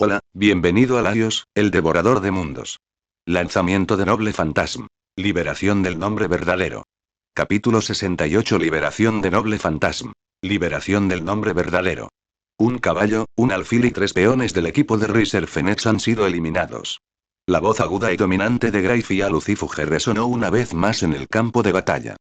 Hola, bienvenido a Laios, el devorador de mundos. Lanzamiento de Noble Fantasma. Liberación del nombre verdadero. Capítulo 68. Liberación de Noble Fantasma. Liberación del nombre verdadero. Un caballo, un alfil y 3 peones del equipo de Riser Fenech han sido eliminados. La voz aguda y dominante de Grayfia Lucifuge resonó una vez más en el campo de batalla.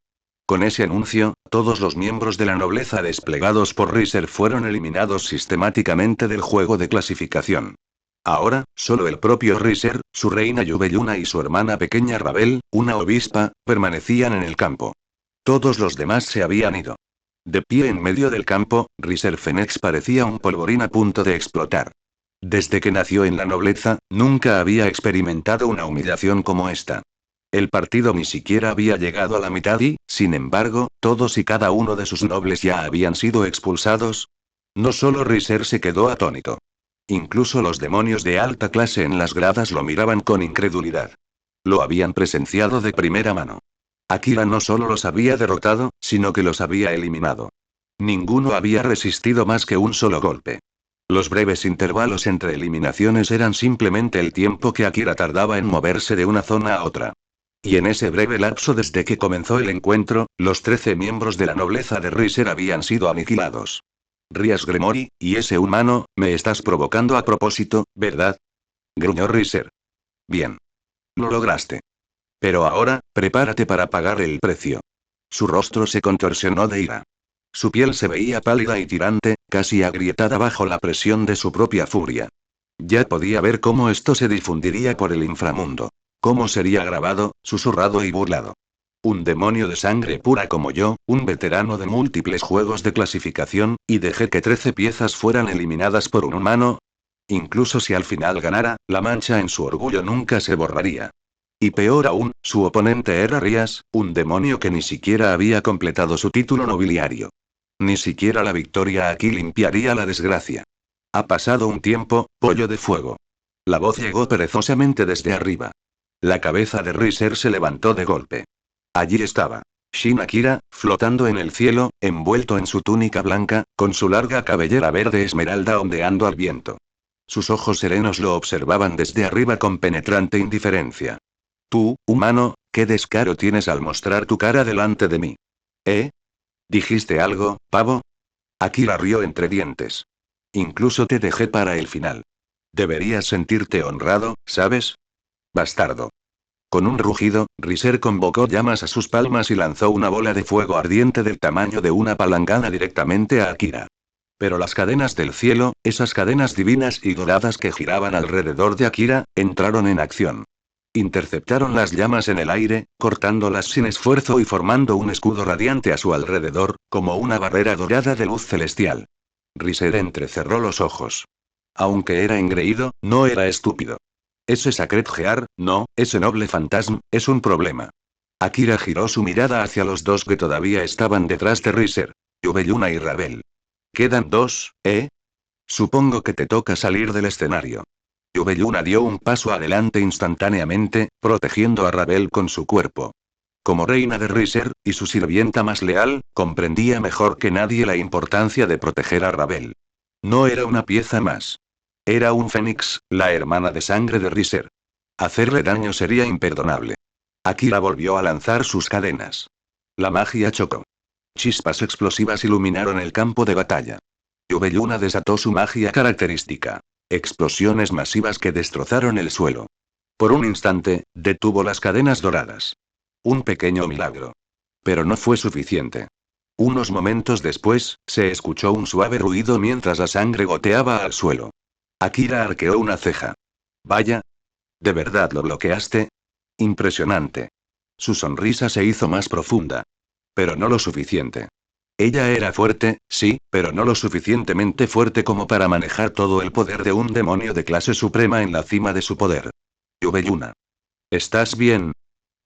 Con ese anuncio, todos los miembros de la nobleza desplegados por Riser fueron eliminados sistemáticamente del juego de clasificación. Ahora, solo el propio Riser, su reina Yubeluna y su hermana pequeña Rabel, una obispa, permanecían en el campo. Todos los demás se habían ido. De pie en medio del campo, Riser Fenech parecía un polvorín a punto de explotar. Desde que nació en la nobleza, nunca había experimentado una humillación como esta. El partido ni siquiera había llegado a la mitad y, sin embargo, todos y cada uno de sus nobles ya habían sido expulsados. No solo Riser se quedó atónito. Incluso los demonios de alta clase en las gradas lo miraban con incredulidad. Lo habían presenciado de primera mano. Akira no solo los había derrotado, sino que los había eliminado. Ninguno había resistido más que un solo golpe. Los breves intervalos entre eliminaciones eran simplemente el tiempo que Akira tardaba en moverse de una zona a otra. Y en ese breve lapso desde que comenzó el encuentro, los 13 miembros de la nobleza de Riser habían sido aniquilados. Rías Gremory, y ese humano, me estás provocando a propósito, ¿verdad? Gruñó Riser. Bien. Lo lograste. Pero ahora, prepárate para pagar el precio. Su rostro se contorsionó de ira. Su piel se veía pálida y tirante, casi agrietada bajo la presión de su propia furia. Ya podía ver cómo esto se difundiría por el inframundo. Cómo sería grabado, susurrado y burlado. Un demonio de sangre pura como yo, un veterano de múltiples juegos de clasificación, y dejé que 13 piezas fueran eliminadas por un humano. Incluso si al final ganara, la mancha en su orgullo nunca se borraría. Y peor aún, su oponente era Rías, un demonio que ni siquiera había completado su título nobiliario. Ni siquiera la victoria aquí limpiaría la desgracia. Ha pasado un tiempo, pollo de fuego. La voz llegó perezosamente desde arriba. La cabeza de Riser se levantó de golpe. Allí estaba Shin Akira, flotando en el cielo, envuelto en su túnica blanca, con su larga cabellera verde esmeralda ondeando al viento. Sus ojos serenos lo observaban desde arriba con penetrante indiferencia. Tú, humano, qué descaro tienes al mostrar tu cara delante de mí. ¿Eh? ¿Dijiste algo, pavo? Akira rió entre dientes. Incluso te dejé para el final. Deberías sentirte honrado, ¿sabes? Bastardo. Con un rugido, Riser convocó llamas a sus palmas y lanzó una bola de fuego ardiente del tamaño de una palangana directamente a Akira. Pero las cadenas del cielo, esas cadenas divinas y doradas que giraban alrededor de Akira, entraron en acción. Interceptaron las llamas en el aire, cortándolas sin esfuerzo y formando un escudo radiante a su alrededor, como una barrera dorada de luz celestial. Riser entrecerró los ojos. Aunque era engreído, no era estúpido. Ese Sacred Gear, no, ese noble fantasma, es un problema. Akira giró su mirada hacia los dos que todavía estaban detrás de Riser. Yubeluna y Rabel. Quedan dos, ¿eh? Supongo que te toca salir del escenario. Yubeluna dio un paso adelante instantáneamente, protegiendo a Rabel con su cuerpo. Como reina de Riser, y su sirvienta más leal, comprendía mejor que nadie la importancia de proteger a Rabel. No era una pieza más. Era un fénix, la hermana de sangre de Riser. Hacerle daño sería imperdonable. Akira volvió a lanzar sus cadenas. La magia chocó. Chispas explosivas iluminaron el campo de batalla. Yubeluna desató su magia característica. Explosiones masivas que destrozaron el suelo. Por un instante, detuvo las cadenas doradas. Un pequeño milagro. Pero no fue suficiente. Unos momentos después, se escuchó un suave ruido mientras la sangre goteaba al suelo. Akira arqueó una ceja. Vaya. ¿De verdad lo bloqueaste? Impresionante. Su sonrisa se hizo más profunda. Pero no lo suficiente. Ella era fuerte, sí, pero no lo suficientemente fuerte como para manejar todo el poder de un demonio de clase suprema en la cima de su poder. Yubeluna. ¿Estás bien?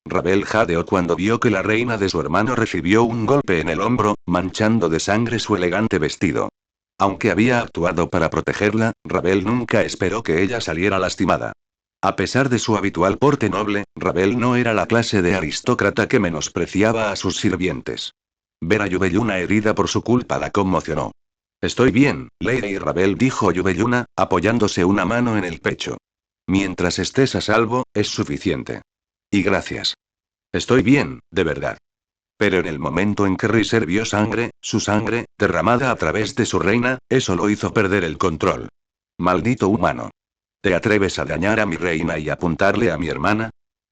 Rabel jadeó cuando vio que la reina de su hermano recibió un golpe en el hombro, manchando de sangre su elegante vestido. Aunque había actuado para protegerla, Rabel nunca esperó que ella saliera lastimada. A pesar de su habitual porte noble, Rabel no era la clase de aristócrata que menospreciaba a sus sirvientes. Ver a Yubeluna herida por su culpa la conmocionó. Estoy bien, Lady Rabel, dijo Yubeyuna, apoyándose una mano en el pecho. Mientras estés a salvo, es suficiente. Y gracias. Estoy bien, de verdad. Pero en el momento en que Riser vio sangre, su sangre, derramada a través de su reina, eso lo hizo perder el control. Maldito humano. ¿Te atreves a dañar a mi reina y apuntarle a mi hermana?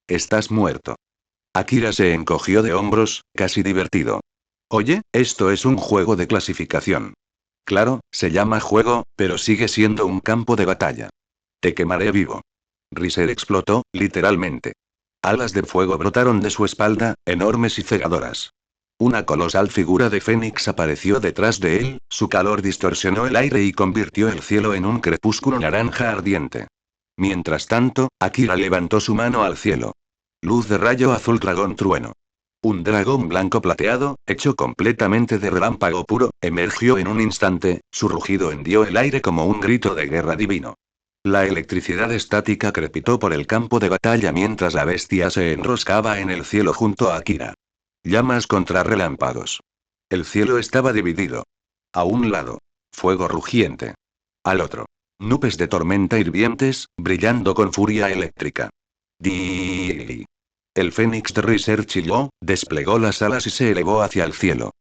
Estás muerto. Akira se encogió de hombros, casi divertido. Oye, esto es un juego de clasificación. Claro, se llama juego, pero sigue siendo un campo de batalla. Te quemaré vivo. Riser explotó, literalmente. Alas de fuego brotaron de su espalda, enormes y cegadoras. Una colosal figura de fénix apareció detrás de él, su calor distorsionó el aire y convirtió el cielo en un crepúsculo naranja ardiente. Mientras tanto, Akira levantó su mano al cielo. Luz de rayo azul dragón trueno. Un dragón blanco plateado, hecho completamente de relámpago puro, emergió en un instante, su rugido hendió el aire como un grito de guerra divino. La electricidad estática crepitó por el campo de batalla mientras la bestia se enroscaba en el cielo junto a Akira. Llamas contra relámpagos. El cielo estaba dividido. A un lado, fuego rugiente. Al otro, nubes de tormenta hirvientes, brillando con furia eléctrica. ¡Di! El fénix de Riser chilló, desplegó las alas y se elevó hacia el cielo.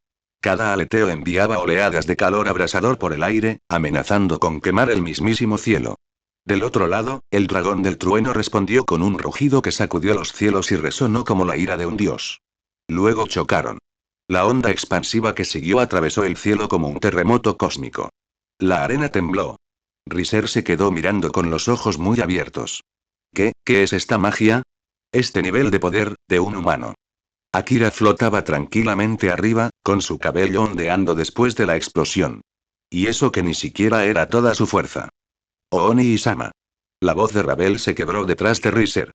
Cada aleteo enviaba oleadas de calor abrasador por el aire, amenazando con quemar el mismísimo cielo. Del otro lado, el dragón del trueno respondió con un rugido que sacudió los cielos y resonó como la ira de un dios. Luego chocaron. La onda expansiva que siguió atravesó el cielo como un terremoto cósmico. La arena tembló. Riser se quedó mirando con los ojos muy abiertos. ¿Qué es esta magia? Este nivel de poder, de un humano. Akira flotaba tranquilamente arriba, con su cabello ondeando después de la explosión. Y eso que ni siquiera era toda su fuerza. Oni-sama. La voz de Rabel se quebró detrás de Riser.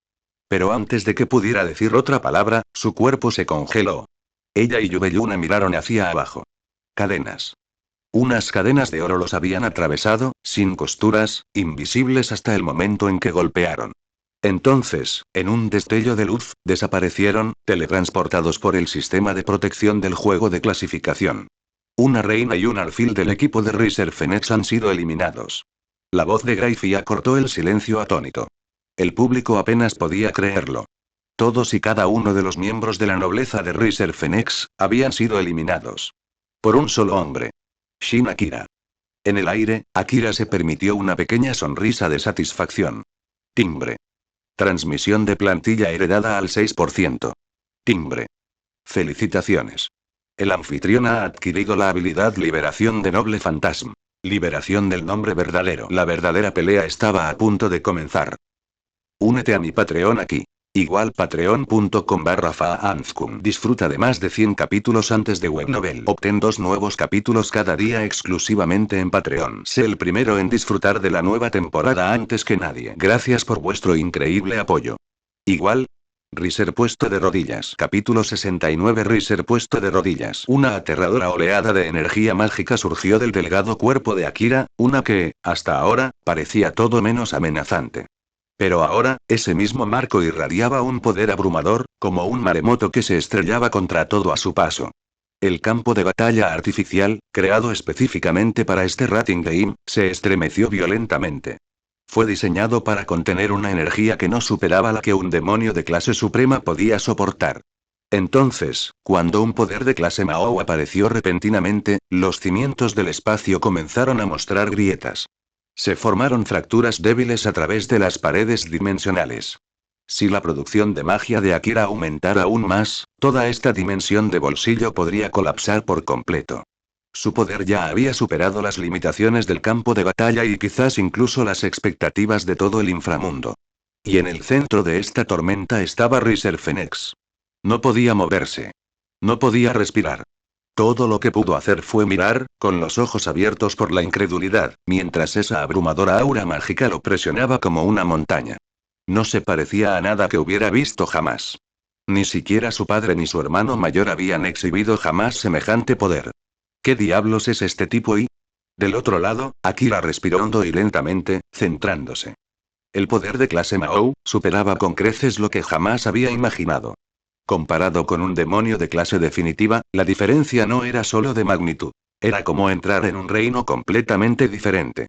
Pero antes de que pudiera decir otra palabra, su cuerpo se congeló. Ella y Yubeyuna miraron hacia abajo. Cadenas. Unas cadenas de oro los habían atravesado, sin costuras, invisibles hasta el momento en que golpearon. Entonces, en un destello de luz, desaparecieron, teletransportados por el sistema de protección del juego de clasificación. Una reina y un alfil del equipo de Riser Phoenix han sido eliminados. La voz de Graifia cortó el silencio atónito. El público apenas podía creerlo. Todos y cada uno de los miembros de la nobleza de Riser Phoenix habían sido eliminados. Por un solo hombre. Shin Akira. En el aire, Akira se permitió una pequeña sonrisa de satisfacción. Timbre. Transmisión de plantilla heredada al 6%. Timbre. Felicitaciones. El anfitrión ha adquirido la habilidad Liberación de Noble Fantasma. Liberación del nombre verdadero. La verdadera pelea estaba a punto de comenzar. Únete a mi Patreon aquí. Igual patreon.com/faanskum. Disfruta de más de 100 capítulos antes de Webnovel. Obtén 2 nuevos capítulos cada día exclusivamente en Patreon. Sé el primero en disfrutar de la nueva temporada antes que nadie. Gracias por vuestro increíble apoyo. Igual. Riser puesto de rodillas. Capítulo 69. Riser puesto de rodillas. Una aterradora oleada de energía mágica surgió del delgado cuerpo de Akira, una que, hasta ahora, parecía todo menos amenazante. Pero ahora, ese mismo marco irradiaba un poder abrumador, como un maremoto que se estrellaba contra todo a su paso. El campo de batalla artificial, creado específicamente para este Rating Game, se estremeció violentamente. Fue diseñado para contener una energía que no superaba la que un demonio de clase suprema podía soportar. Entonces, cuando un poder de clase Mao apareció repentinamente, los cimientos del espacio comenzaron a mostrar grietas. Se formaron fracturas débiles a través de las paredes dimensionales. Si la producción de magia de Akira aumentara aún más, toda esta dimensión de bolsillo podría colapsar por completo. Su poder ya había superado las limitaciones del campo de batalla y quizás incluso las expectativas de todo el inframundo. Y en el centro de esta tormenta estaba Riser Phoenix. No podía moverse. No podía respirar. Todo lo que pudo hacer fue mirar, con los ojos abiertos por la incredulidad, mientras esa abrumadora aura mágica lo presionaba como una montaña. No se parecía a nada que hubiera visto jamás. Ni siquiera su padre ni su hermano mayor habían exhibido jamás semejante poder. ¿Qué diablos es este tipo? Y del otro lado, Akira respiró hondo y lentamente, centrándose. El poder de clase Mao superaba con creces lo que jamás había imaginado. Comparado con un demonio de clase definitiva, la diferencia no era solo de magnitud. Era como entrar en un reino completamente diferente.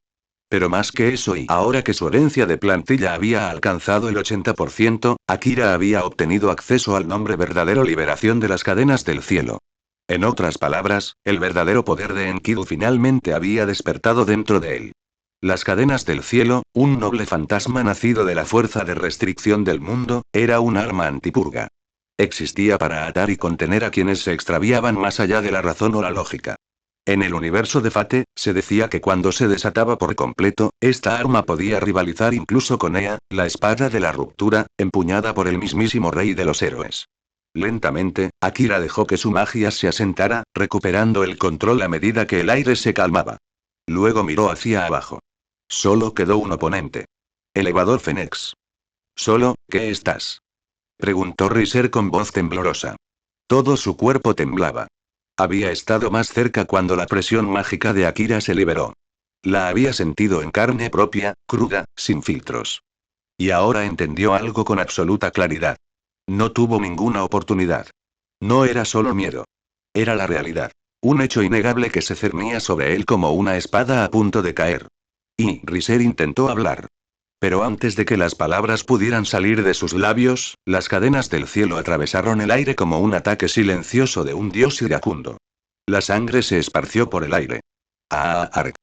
Pero más que eso, y ahora que su herencia de plantilla había alcanzado el 80%, Akira había obtenido acceso al nombre verdadero: liberación de las cadenas del cielo. En otras palabras, el verdadero poder de Enkidu finalmente había despertado dentro de él. Las cadenas del cielo, un noble fantasma nacido de la fuerza de restricción del mundo, era un arma antipurga. Existía para atar y contener a quienes se extraviaban más allá de la razón o la lógica. En el universo de Fate, se decía que cuando se desataba por completo, esta arma podía rivalizar incluso con Ea, la espada de la ruptura, empuñada por el mismísimo rey de los héroes. Lentamente, Akira dejó que su magia se asentara, recuperando el control a medida que el aire se calmaba. Luego miró hacia abajo. Solo quedó un oponente. Elevador Fénix. ¿Solo, qué estás? Preguntó Riser con voz temblorosa. Todo su cuerpo temblaba. Había estado más cerca cuando la presión mágica de Akira se liberó. La había sentido en carne propia, cruda, sin filtros. Y ahora entendió algo con absoluta claridad. No tuvo ninguna oportunidad. No era solo miedo. Era la realidad. Un hecho innegable que se cernía sobre él como una espada a punto de caer. Y Riser intentó hablar. Pero antes de que las palabras pudieran salir de sus labios, las cadenas del cielo atravesaron el aire como un ataque silencioso de un dios iracundo. La sangre se esparció por el aire. ¡Ah! Arg!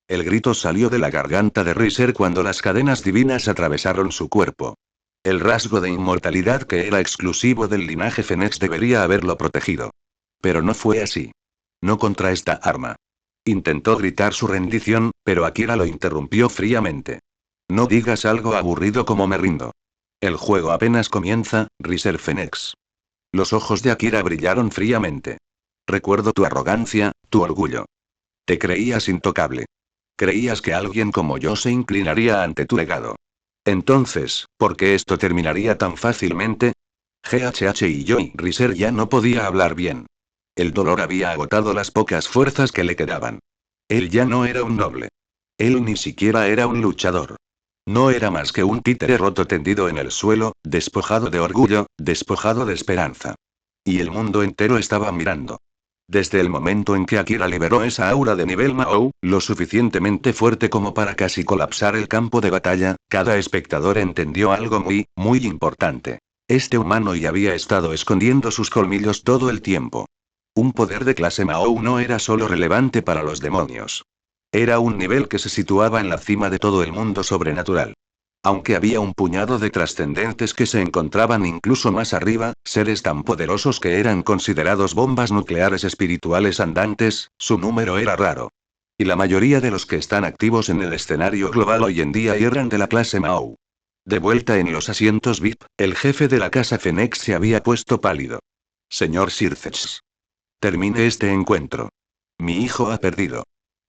El grito salió de la garganta de Riser cuando las cadenas divinas atravesaron su cuerpo. El rasgo de inmortalidad que era exclusivo del linaje Fénix debería haberlo protegido. Pero no fue así. No contra esta arma. Intentó gritar su rendición, pero Akira lo interrumpió fríamente. No digas algo aburrido como me rindo. El juego apenas comienza, Riser Fénix. Los ojos de Akira brillaron fríamente. Recuerdo tu arrogancia, tu orgullo. Te creías intocable. Creías que alguien como yo se inclinaría ante tu legado. Entonces, ¿por qué esto terminaría tan fácilmente? GHH y yo y Riser ya no podía hablar bien. El dolor había agotado las pocas fuerzas que le quedaban. Él ya no era un noble. Él ni siquiera era un luchador. No era más que un títere roto tendido en el suelo, despojado de orgullo, despojado de esperanza. Y el mundo entero estaba mirando. Desde el momento en que Akira liberó esa aura de nivel Mahou, lo suficientemente fuerte como para casi colapsar el campo de batalla, cada espectador entendió algo muy, muy importante. Este humano ya había estado escondiendo sus colmillos todo el tiempo. Un poder de clase Mahou no era solo relevante para los demonios. Era un nivel que se situaba en la cima de todo el mundo sobrenatural. Aunque había un puñado de trascendentes que se encontraban incluso más arriba, seres tan poderosos que eran considerados bombas nucleares espirituales andantes, su número era raro. Y la mayoría de los que están activos en el escenario global hoy en día eran de la clase Mahou. De vuelta en los asientos VIP, el jefe de la casa Fénix se había puesto pálido. Señor Sircex. Termine este encuentro. Mi hijo ha perdido.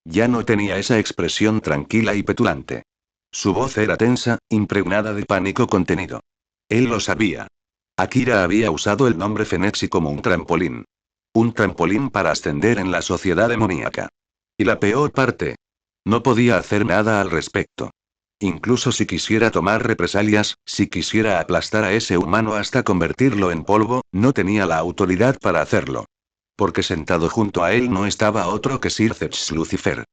Ya no tenía esa expresión tranquila y petulante. Su voz era tensa, impregnada de pánico contenido. Él lo sabía. Akira había usado el nombre Fénix como un trampolín. Un trampolín para ascender en la sociedad demoníaca. Y la peor parte. No podía hacer nada al respecto. Incluso si quisiera tomar represalias, si quisiera aplastar a ese humano hasta convertirlo en polvo, no tenía la autoridad para hacerlo. Porque sentado junto a él no estaba otro que Sircex Lucifer.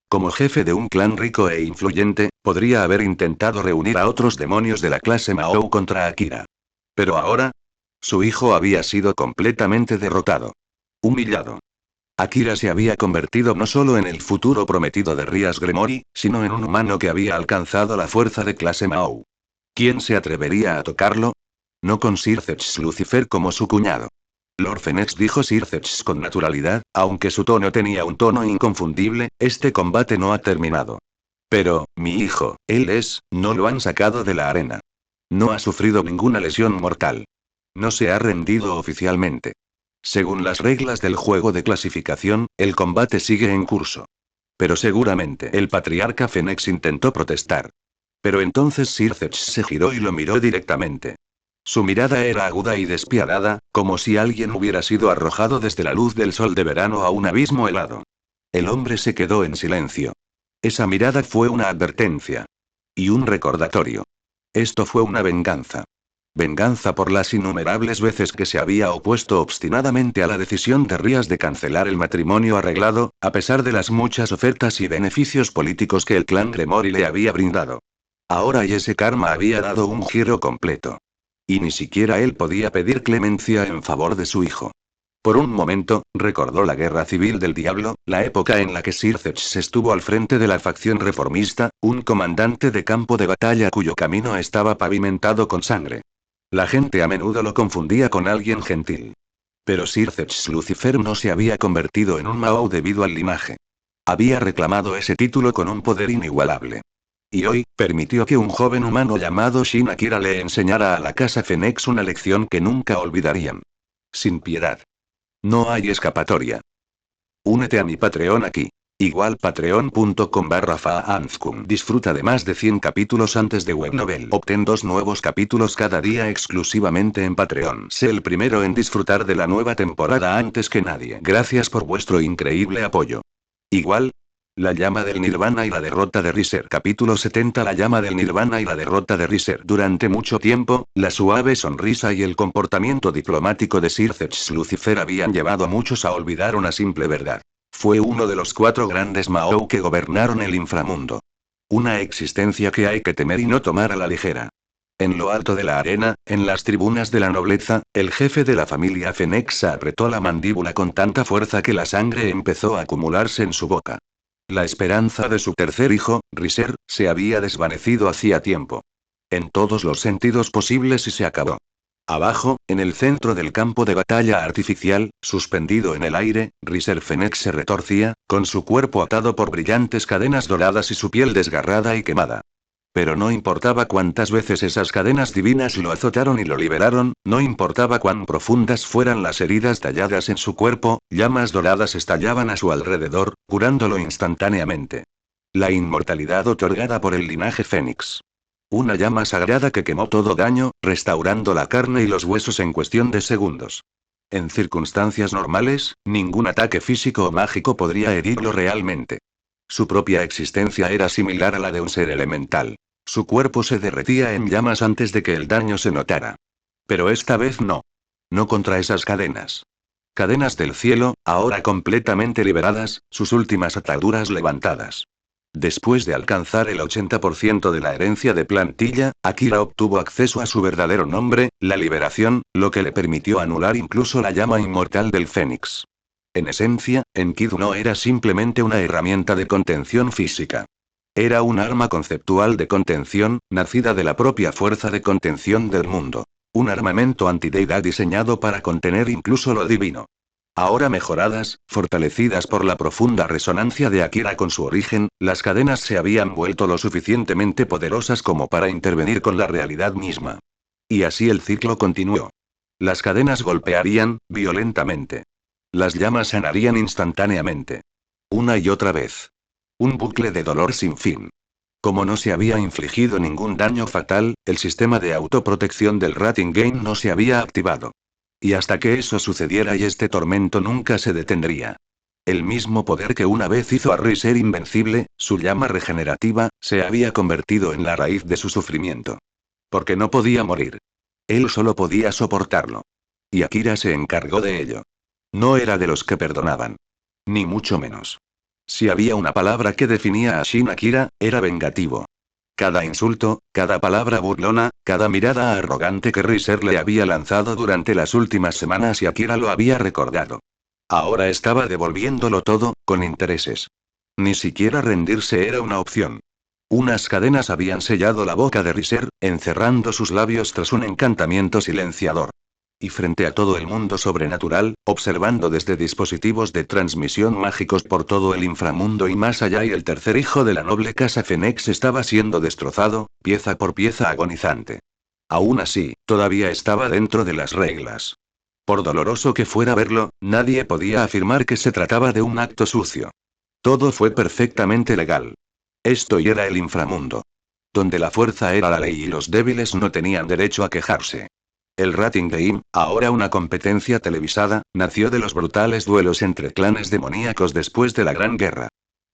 Como jefe de un clan rico e influyente, podría haber intentado reunir a otros demonios de la clase Mahou contra Akira. Pero ahora, su hijo había sido completamente derrotado. Humillado. Akira se había convertido no solo en el futuro prometido de Rias Gremory, sino en un humano que había alcanzado la fuerza de clase Mahou. ¿Quién se atrevería a tocarlo? No con Sircex Lucifer como su cuñado. Lord Fénix, dijo Sircex con naturalidad, aunque su tono tenía un tono inconfundible, este combate no ha terminado. Pero, mi hijo, no lo han sacado de la arena. No ha sufrido ninguna lesión mortal. No se ha rendido oficialmente. Según las reglas del juego de clasificación, el combate sigue en curso. Pero seguramente el patriarca Fénix intentó protestar. Pero entonces Sircex se giró y lo miró directamente. Su mirada era aguda y despiadada, como si alguien hubiera sido arrojado desde la luz del sol de verano a un abismo helado. El hombre se quedó en silencio. Esa mirada fue una advertencia. Y un recordatorio. Esto fue una venganza. Venganza por las innumerables veces que se había opuesto obstinadamente a la decisión de Rías de cancelar el matrimonio arreglado, a pesar de las muchas ofertas y beneficios políticos que el clan Gremori le había brindado. Ahora y ese karma había dado un giro completo. Y ni siquiera él podía pedir clemencia en favor de su hijo. Por un momento, recordó la Guerra Civil del Diablo, la época en la que Sir Zeus estuvo al frente de la facción reformista, un comandante de campo de batalla cuyo camino estaba pavimentado con sangre. La gente a menudo lo confundía con alguien gentil. Pero Sir Zeus Lucifer no se había convertido en un Mao debido al linaje. Había reclamado ese título con un poder inigualable. Y hoy, permitió que un joven humano llamado Shin Akira le enseñara a la casa Fenix una lección que nunca olvidarían. Sin piedad. No hay escapatoria. Únete a mi Patreon aquí. Igual patreon.com/faanskum. Disfruta de más de 100 capítulos antes de Webnovel. Obtén 2 nuevos capítulos cada día exclusivamente en Patreon. Sé el primero en disfrutar de la nueva temporada antes que nadie. Gracias por vuestro increíble apoyo. Igual. La llama del Nirvana y la derrota de Riser. Capítulo 70. La llama del Nirvana y la derrota de Riser. Durante mucho tiempo, la suave sonrisa y el comportamiento diplomático de Sir Zeus Lucifer habían llevado a muchos a olvidar una simple verdad. Fue uno de los 4 grandes Mao que gobernaron el inframundo. Una existencia que hay que temer y no tomar a la ligera. En lo alto de la arena, en las tribunas de la nobleza, el jefe de la familia Fenix apretó la mandíbula con tanta fuerza que la sangre empezó a acumularse en su boca. La esperanza de su tercer hijo, Riser, se había desvanecido hacía tiempo. En todos los sentidos posibles y se acabó. Abajo, en el centro del campo de batalla artificial, suspendido en el aire, Riser Fenix se retorcía, con su cuerpo atado por brillantes cadenas doradas y su piel desgarrada y quemada. Pero no importaba cuántas veces esas cadenas divinas lo azotaron y lo liberaron, no importaba cuán profundas fueran las heridas talladas en su cuerpo, llamas doradas estallaban a su alrededor, curándolo instantáneamente. La inmortalidad otorgada por el linaje Fénix. Una llama sagrada que quemó todo daño, restaurando la carne y los huesos en cuestión de segundos. En circunstancias normales, ningún ataque físico o mágico podría herirlo realmente. Su propia existencia era similar a la de un ser elemental. Su cuerpo se derretía en llamas antes de que el daño se notara. Pero esta vez no. No contra esas cadenas. Cadenas del cielo, ahora completamente liberadas, sus últimas ataduras levantadas. Después de alcanzar el 80% de la herencia de plantilla, Akira obtuvo acceso a su verdadero nombre, la liberación, lo que le permitió anular incluso la llama inmortal del Fénix. En esencia, Enkidu no era simplemente una herramienta de contención física. Era un arma conceptual de contención, nacida de la propia fuerza de contención del mundo. Un armamento antideidad diseñado para contener incluso lo divino. Ahora mejoradas, fortalecidas por la profunda resonancia de Akira con su origen, las cadenas se habían vuelto lo suficientemente poderosas como para intervenir con la realidad misma. Y así el ciclo continuó. Las cadenas golpearían, violentamente. Las llamas sanarían instantáneamente. Una y otra vez. Un bucle de dolor sin fin. Como no se había infligido ningún daño fatal, el sistema de autoprotección del Rating Game no se había activado. Y hasta que eso sucediera y este tormento nunca se detendría. El mismo poder que una vez hizo a Riser invencible, su llama regenerativa, se había convertido en la raíz de su sufrimiento. Porque no podía morir. Él solo podía soportarlo. Y Akira se encargó de ello. No era de los que perdonaban. Ni mucho menos. Si había una palabra que definía a Shin Akira, era vengativo. Cada insulto, cada palabra burlona, cada mirada arrogante que Riser le había lanzado durante las últimas semanas y Akira lo había recordado. Ahora estaba devolviéndolo todo, con intereses. Ni siquiera rendirse era una opción. Unas cadenas habían sellado la boca de Riser, encerrando sus labios tras un encantamiento silenciador. Y frente a todo el mundo sobrenatural, observando desde dispositivos de transmisión mágicos por todo el inframundo y más allá y el tercer hijo de la noble casa Fenix estaba siendo destrozado, pieza por pieza agonizante. Aún así, todavía estaba dentro de las reglas. Por doloroso que fuera verlo, nadie podía afirmar que se trataba de un acto sucio. Todo fue perfectamente legal. Esto y era el inframundo. Donde la fuerza era la ley y los débiles no tenían derecho a quejarse. El Rating Game, ahora una competencia televisada, nació de los brutales duelos entre clanes demoníacos después de la Gran Guerra.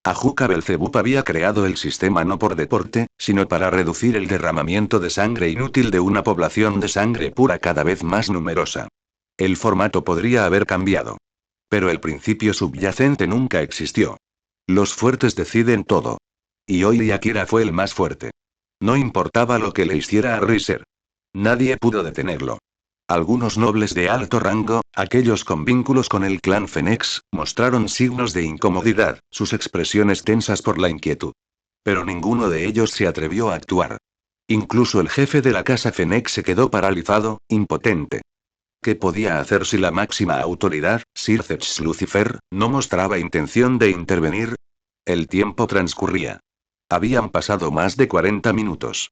Ajuka Belzebub había creado el sistema no por deporte, sino para reducir el derramamiento de sangre inútil de una población de sangre pura cada vez más numerosa. El formato podría haber cambiado. Pero el principio subyacente nunca existió. Los fuertes deciden todo. Y hoy Akira fue el más fuerte. No importaba lo que le hiciera a Riser. Nadie pudo detenerlo. Algunos nobles de alto rango, aquellos con vínculos con el clan Fenix, mostraron signos de incomodidad, sus expresiones tensas por la inquietud. Pero ninguno de ellos se atrevió a actuar. Incluso el jefe de la casa Fenix se quedó paralizado, impotente. ¿Qué podía hacer si la máxima autoridad, Sir Zetch Lucifer, no mostraba intención de intervenir? El tiempo transcurría. Habían pasado más de 40 minutos.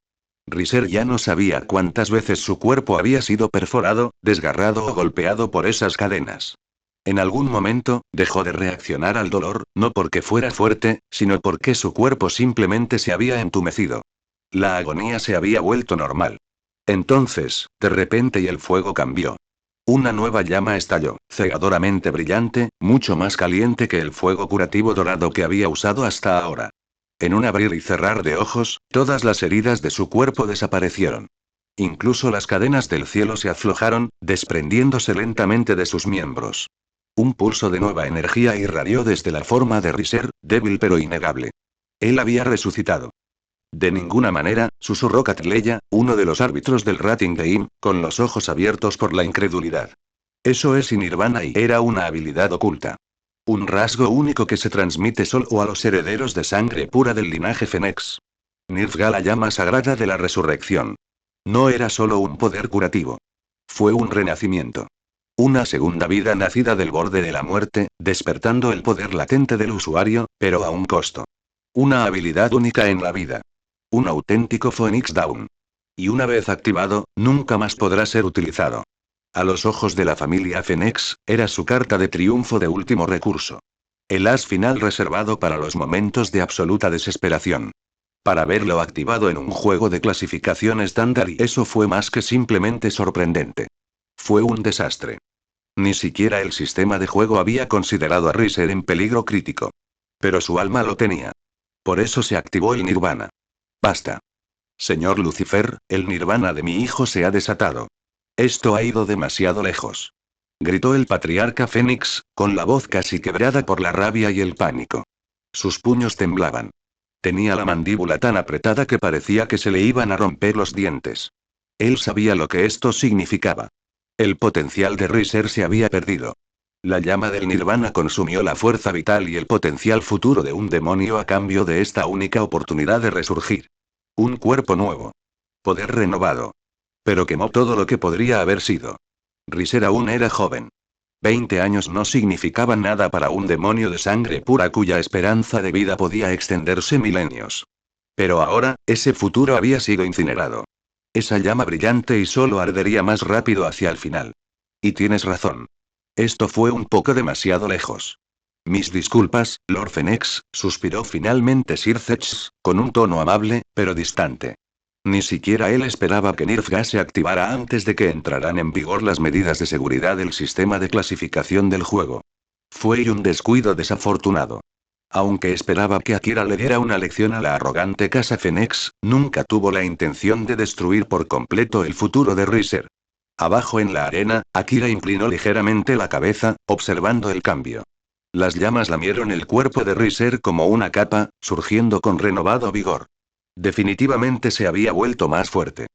Riser ya no sabía cuántas veces su cuerpo había sido perforado, desgarrado o golpeado por esas cadenas. En algún momento, dejó de reaccionar al dolor, no porque fuera fuerte, sino porque su cuerpo simplemente se había entumecido. La agonía se había vuelto normal. Entonces, de repente el fuego cambió. Una nueva llama estalló, cegadoramente brillante, mucho más caliente que el fuego curativo dorado que había usado hasta ahora. En un abrir y cerrar de ojos, todas las heridas de su cuerpo desaparecieron. Incluso las cadenas del cielo se aflojaron, desprendiéndose lentamente de sus miembros. Un pulso de nueva energía irradió desde la forma de Riser, débil pero innegable. Él había resucitado. De ninguna manera, susurró Catleya, uno de los árbitros del Rating Game, con los ojos abiertos por la incredulidad. Eso es Nirvana y era una habilidad oculta. Un rasgo único que se transmite solo a los herederos de sangre pura del linaje Fenix. Nirvga, la llama sagrada de la resurrección. No era solo un poder curativo. Fue un renacimiento. Una segunda vida nacida del borde de la muerte, despertando el poder latente del usuario, pero a un costo. Una habilidad única en la vida. Un auténtico Phoenix Down. Y una vez activado, nunca más podrá ser utilizado. A los ojos de la familia Fenix, era su carta de triunfo de último recurso. El as final reservado para los momentos de absoluta desesperación. Para verlo activado en un juego de clasificación estándar, y eso fue más que simplemente sorprendente. Fue un desastre. Ni siquiera el sistema de juego había considerado a Riser en peligro crítico. Pero su alma lo tenía. Por eso se activó el Nirvana. Basta. Señor Lucifer, el Nirvana de mi hijo se ha desatado. Esto ha ido demasiado lejos. Gritó el patriarca Fénix, con la voz casi quebrada por la rabia y el pánico. Sus puños temblaban. Tenía la mandíbula tan apretada que parecía que se le iban a romper los dientes. Él sabía lo que esto significaba. El potencial de Riser se había perdido. La llama del Nirvana consumió la fuerza vital y el potencial futuro de un demonio a cambio de esta única oportunidad de resurgir. Un cuerpo nuevo. Poder renovado. Pero quemó todo lo que podría haber sido. Riser aún era joven. 20 años no significaban nada para un demonio de sangre pura cuya esperanza de vida podía extenderse milenios. Pero ahora, ese futuro había sido incinerado. Esa llama brillante y solo ardería más rápido hacia el final. Y tienes razón. Esto fue un poco demasiado lejos. Mis disculpas, Lord Fenix, suspiró finalmente Sir Zetch, con un tono amable, pero distante. Ni siquiera él esperaba que Nirvga se activara antes de que entraran en vigor las medidas de seguridad del sistema de clasificación del juego. Fue un descuido desafortunado. Aunque esperaba que Akira le diera una lección a la arrogante casa Fenix, nunca tuvo la intención de destruir por completo el futuro de Riser. Abajo en la arena, Akira inclinó ligeramente la cabeza, observando el cambio. Las llamas lamieron el cuerpo de Riser como una capa, surgiendo con renovado vigor. Definitivamente se había vuelto más fuerte.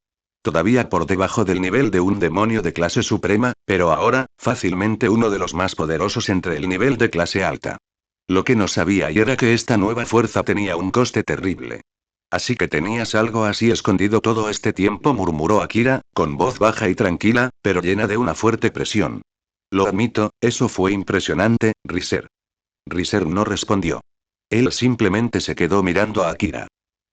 Todavía por debajo del nivel de un demonio de clase suprema, pero ahora, fácilmente uno de los más poderosos entre el nivel de clase alta. Lo que no sabía y era que esta nueva fuerza tenía un coste terrible. Así que tenías algo así escondido todo este tiempo, murmuró Akira, con voz baja y tranquila, pero llena de una fuerte presión. Lo admito, eso fue impresionante, Riser. Riser no respondió. Él simplemente se quedó mirando a Akira.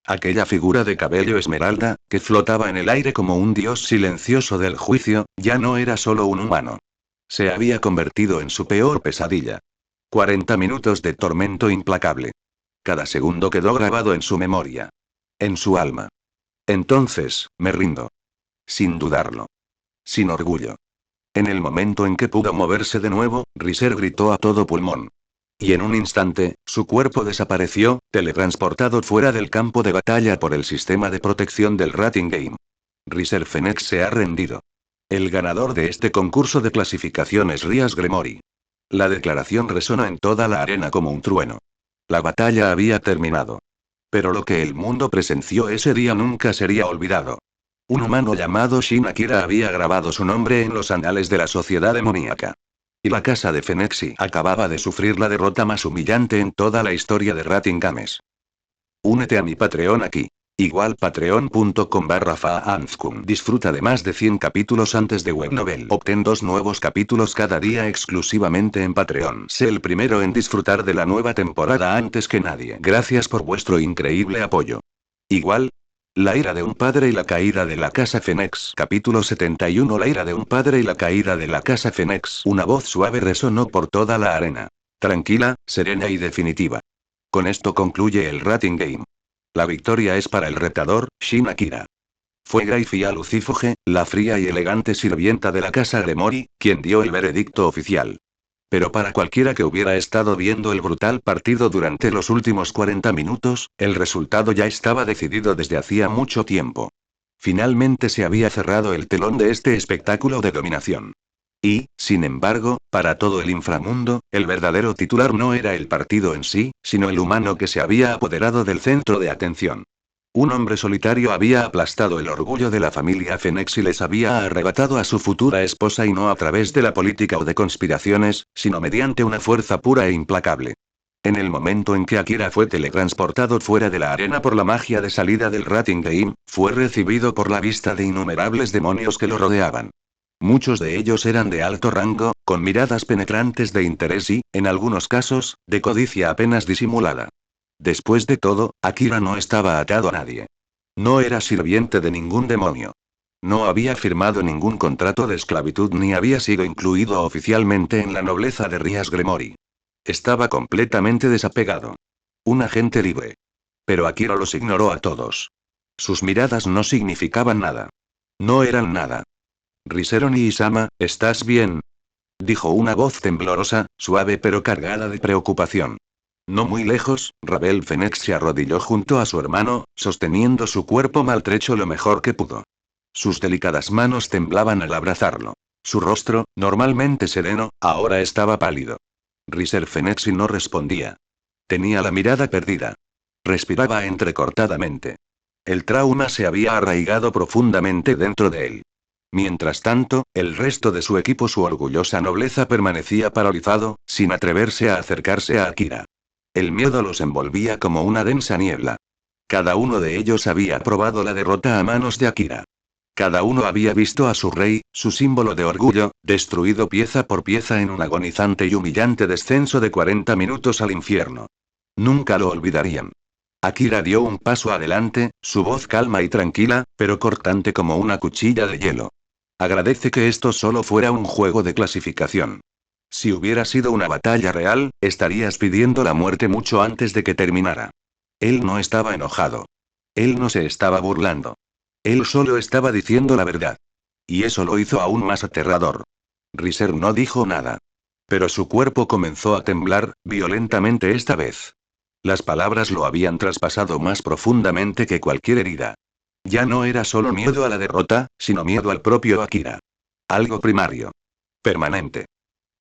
Aquella figura de cabello esmeralda, que flotaba en el aire como un dios silencioso del juicio, ya no era solo un humano. Se había convertido en su peor pesadilla. 40 minutos de tormento implacable. Cada segundo quedó grabado en su memoria. En su alma. Entonces, me rindo. Sin dudarlo. Sin orgullo. En el momento en que pudo moverse de nuevo, Riser gritó a todo pulmón. Y en un instante, su cuerpo desapareció, teletransportado fuera del campo de batalla por el sistema de protección del Rating Game. Riser Fenech se ha rendido. El ganador de este concurso de clasificación es Rias Gremory. La declaración resonó en toda la arena como un trueno. La batalla había terminado. Pero lo que el mundo presenció ese día nunca sería olvidado. Un humano llamado Shin Akira había grabado su nombre en los anales de la sociedad demoníaca. Y la casa de Fenexi acababa de sufrir la derrota más humillante en toda la historia de Rating Games. Únete a mi Patreon aquí. Igual patreon.com/faanskum. Disfruta de más de 100 capítulos antes de Webnovel. Obtén 2 nuevos capítulos cada día exclusivamente en Patreon. Sé el primero en disfrutar de la nueva temporada antes que nadie. Gracias por vuestro increíble apoyo. Igual. La ira de un padre y la caída de la casa Fenex. Capítulo 71. La ira de un padre y la caída de la casa Fenex. Una voz suave resonó por toda la arena. Tranquila, serena y definitiva. Con esto concluye el Rating Game. La victoria es para el retador, Shin Akira. Fue Graifia Lucífoge, la fría y elegante sirvienta de la casa Gremory, quien dio el veredicto oficial. Pero para cualquiera que hubiera estado viendo el brutal partido durante los últimos 40 minutos, el resultado ya estaba decidido desde hacía mucho tiempo. Finalmente se había cerrado el telón de este espectáculo de dominación. Y, sin embargo, para todo el inframundo, el verdadero titular no era el partido en sí, sino el humano que se había apoderado del centro de atención. Un hombre solitario había aplastado el orgullo de la familia Fenex y les había arrebatado a su futura esposa, y no a través de la política o de conspiraciones, sino mediante una fuerza pura e implacable. En el momento en que Akira fue teletransportado fuera de la arena por la magia de salida del Rating Game, fue recibido por la vista de innumerables demonios que lo rodeaban. Muchos de ellos eran de alto rango, con miradas penetrantes de interés y, en algunos casos, de codicia apenas disimulada. Después de todo, Akira no estaba atado a nadie. No era sirviente de ningún demonio. No había firmado ningún contrato de esclavitud ni había sido incluido oficialmente en la nobleza de Rias Gremory. Estaba completamente desapegado. Un agente libre. Pero Akira los ignoró a todos. Sus miradas no significaban nada. No eran nada. Riseron y Isama, ¿estás bien?, dijo una voz temblorosa, suave pero cargada de preocupación. No muy lejos, Ravel Fenech se arrodilló junto a su hermano, sosteniendo su cuerpo maltrecho lo mejor que pudo. Sus delicadas manos temblaban al abrazarlo. Su rostro, normalmente sereno, ahora estaba pálido. Riser Fenech no respondía. Tenía la mirada perdida. Respiraba entrecortadamente. El trauma se había arraigado profundamente dentro de él. Mientras tanto, el resto de su equipo, su orgullosa nobleza, permanecía paralizado, sin atreverse a acercarse a Akira. El miedo los envolvía como una densa niebla. Cada uno de ellos había probado la derrota a manos de Akira. Cada uno había visto a su rey, su símbolo de orgullo, destruido pieza por pieza en un agonizante y humillante descenso de 40 minutos al infierno. Nunca lo olvidarían. Akira dio un paso adelante, su voz calma y tranquila, pero cortante como una cuchilla de hielo. Agradece que esto solo fuera un juego de clasificación. Si hubiera sido una batalla real, estarías pidiendo la muerte mucho antes de que terminara. Él no estaba enojado. Él no se estaba burlando. Él solo estaba diciendo la verdad. Y eso lo hizo aún más aterrador. Riser no dijo nada. Pero su cuerpo comenzó a temblar, violentamente esta vez. Las palabras lo habían traspasado más profundamente que cualquier herida. Ya no era solo miedo a la derrota, sino miedo al propio Akira. Algo primario. Permanente.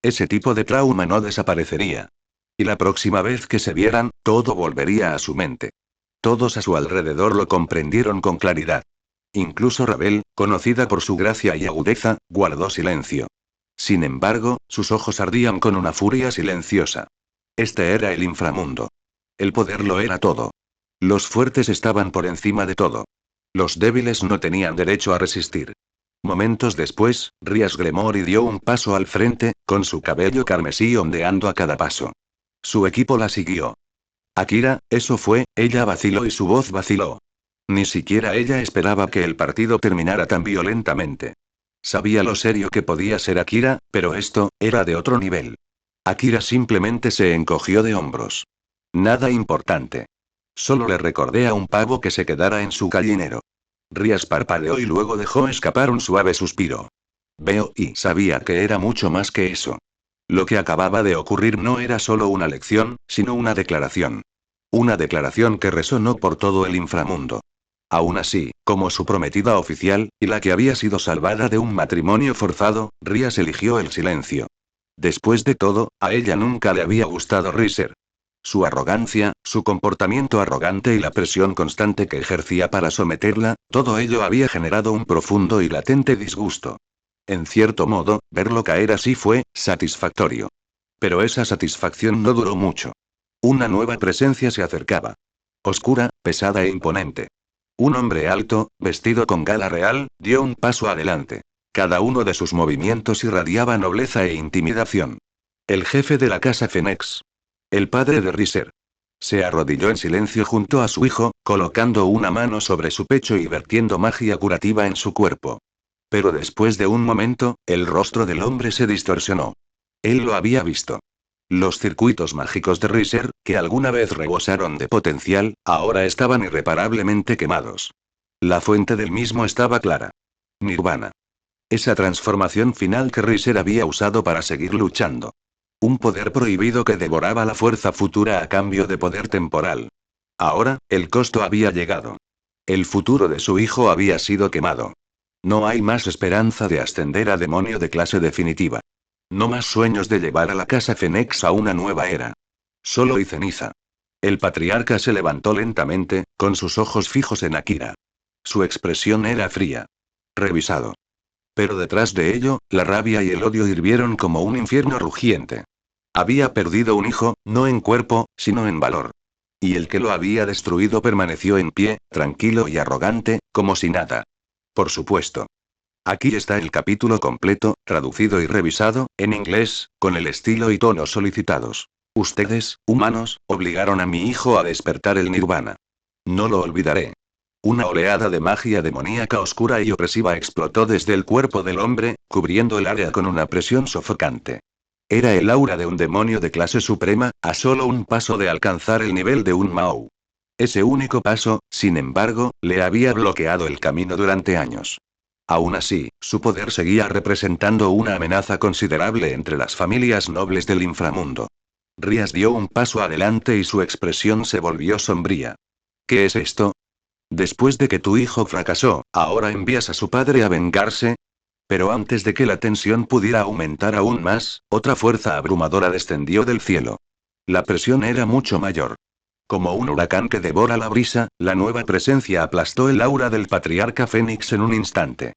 Ese tipo de trauma no desaparecería. Y la próxima vez que se vieran, todo volvería a su mente. Todos a su alrededor lo comprendieron con claridad. Incluso Ravel, conocida por su gracia y agudeza, guardó silencio. Sin embargo, sus ojos ardían con una furia silenciosa. Este era el inframundo. El poder lo era todo. Los fuertes estaban por encima de todo. Los débiles no tenían derecho a resistir. Momentos después, Rias Gremory dio un paso al frente, con su cabello carmesí ondeando a cada paso. Su equipo la siguió. Akira, eso fue, ella vaciló y su voz vaciló. Ni siquiera ella esperaba que el partido terminara tan violentamente. Sabía lo serio que podía ser Akira, pero esto, era de otro nivel. Akira simplemente se encogió de hombros. Nada importante. Solo le recordé a un pavo que se quedara en su gallinero. Rias parpadeó y luego dejó escapar un suave suspiro. Veo y sabía que era mucho más que eso. Lo que acababa de ocurrir no era solo una lección, sino una declaración. Una declaración que resonó por todo el inframundo. Aún así, como su prometida oficial, y la que había sido salvada de un matrimonio forzado, Rías eligió el silencio. Después de todo, a ella nunca le había gustado Riser. Su arrogancia, su comportamiento arrogante y la presión constante que ejercía para someterla, todo ello había generado un profundo y latente disgusto. En cierto modo, verlo caer así fue satisfactorio. Pero esa satisfacción no duró mucho. Una nueva presencia se acercaba. Oscura, pesada e imponente. Un hombre alto, vestido con gala real, dio un paso adelante. Cada uno de sus movimientos irradiaba nobleza e intimidación. El jefe de la casa Fenex. El padre de Riser. Se arrodilló en silencio junto a su hijo, colocando una mano sobre su pecho y vertiendo magia curativa en su cuerpo. Pero después de un momento, el rostro del hombre se distorsionó. Él lo había visto. Los circuitos mágicos de Riser, que alguna vez rebosaron de potencial, ahora estaban irreparablemente quemados. La fuente del mismo estaba clara. Nirvana. Esa transformación final que Riser había usado para seguir luchando. Un poder prohibido que devoraba la fuerza futura a cambio de poder temporal. Ahora, el costo había llegado. El futuro de su hijo había sido quemado. No hay más esperanza de ascender a demonio de clase definitiva. No más sueños de llevar a la casa Fenex a una nueva era. Solo y ceniza. El patriarca se levantó lentamente, con sus ojos fijos en Akira. Su expresión era fría. Revisado. Pero detrás de ello, la rabia y el odio hirvieron como un infierno rugiente. Había perdido un hijo, no en cuerpo, sino en valor. Y el que lo había destruido permaneció en pie, tranquilo y arrogante, como si nada. Por supuesto. Aquí está el capítulo completo, traducido y revisado, en inglés, con el estilo y tonos solicitados. Ustedes, humanos, obligaron a mi hijo a despertar el nirvana. No lo olvidaré. Una oleada de magia demoníaca oscura y opresiva explotó desde el cuerpo del hombre, cubriendo el área con una presión sofocante. Era el aura de un demonio de clase suprema, a solo un paso de alcanzar el nivel de un Mao. Ese único paso, sin embargo, le había bloqueado el camino durante años. Aún así, su poder seguía representando una amenaza considerable entre las familias nobles del inframundo. Rías dio un paso adelante y su expresión se volvió sombría. ¿Qué es esto? Después de que tu hijo fracasó, ¿ahora envías a su padre a vengarse? Pero antes de que la tensión pudiera aumentar aún más, otra fuerza abrumadora descendió del cielo. La presión era mucho mayor. Como un huracán que devora la brisa, la nueva presencia aplastó el aura del patriarca Fénix en un instante.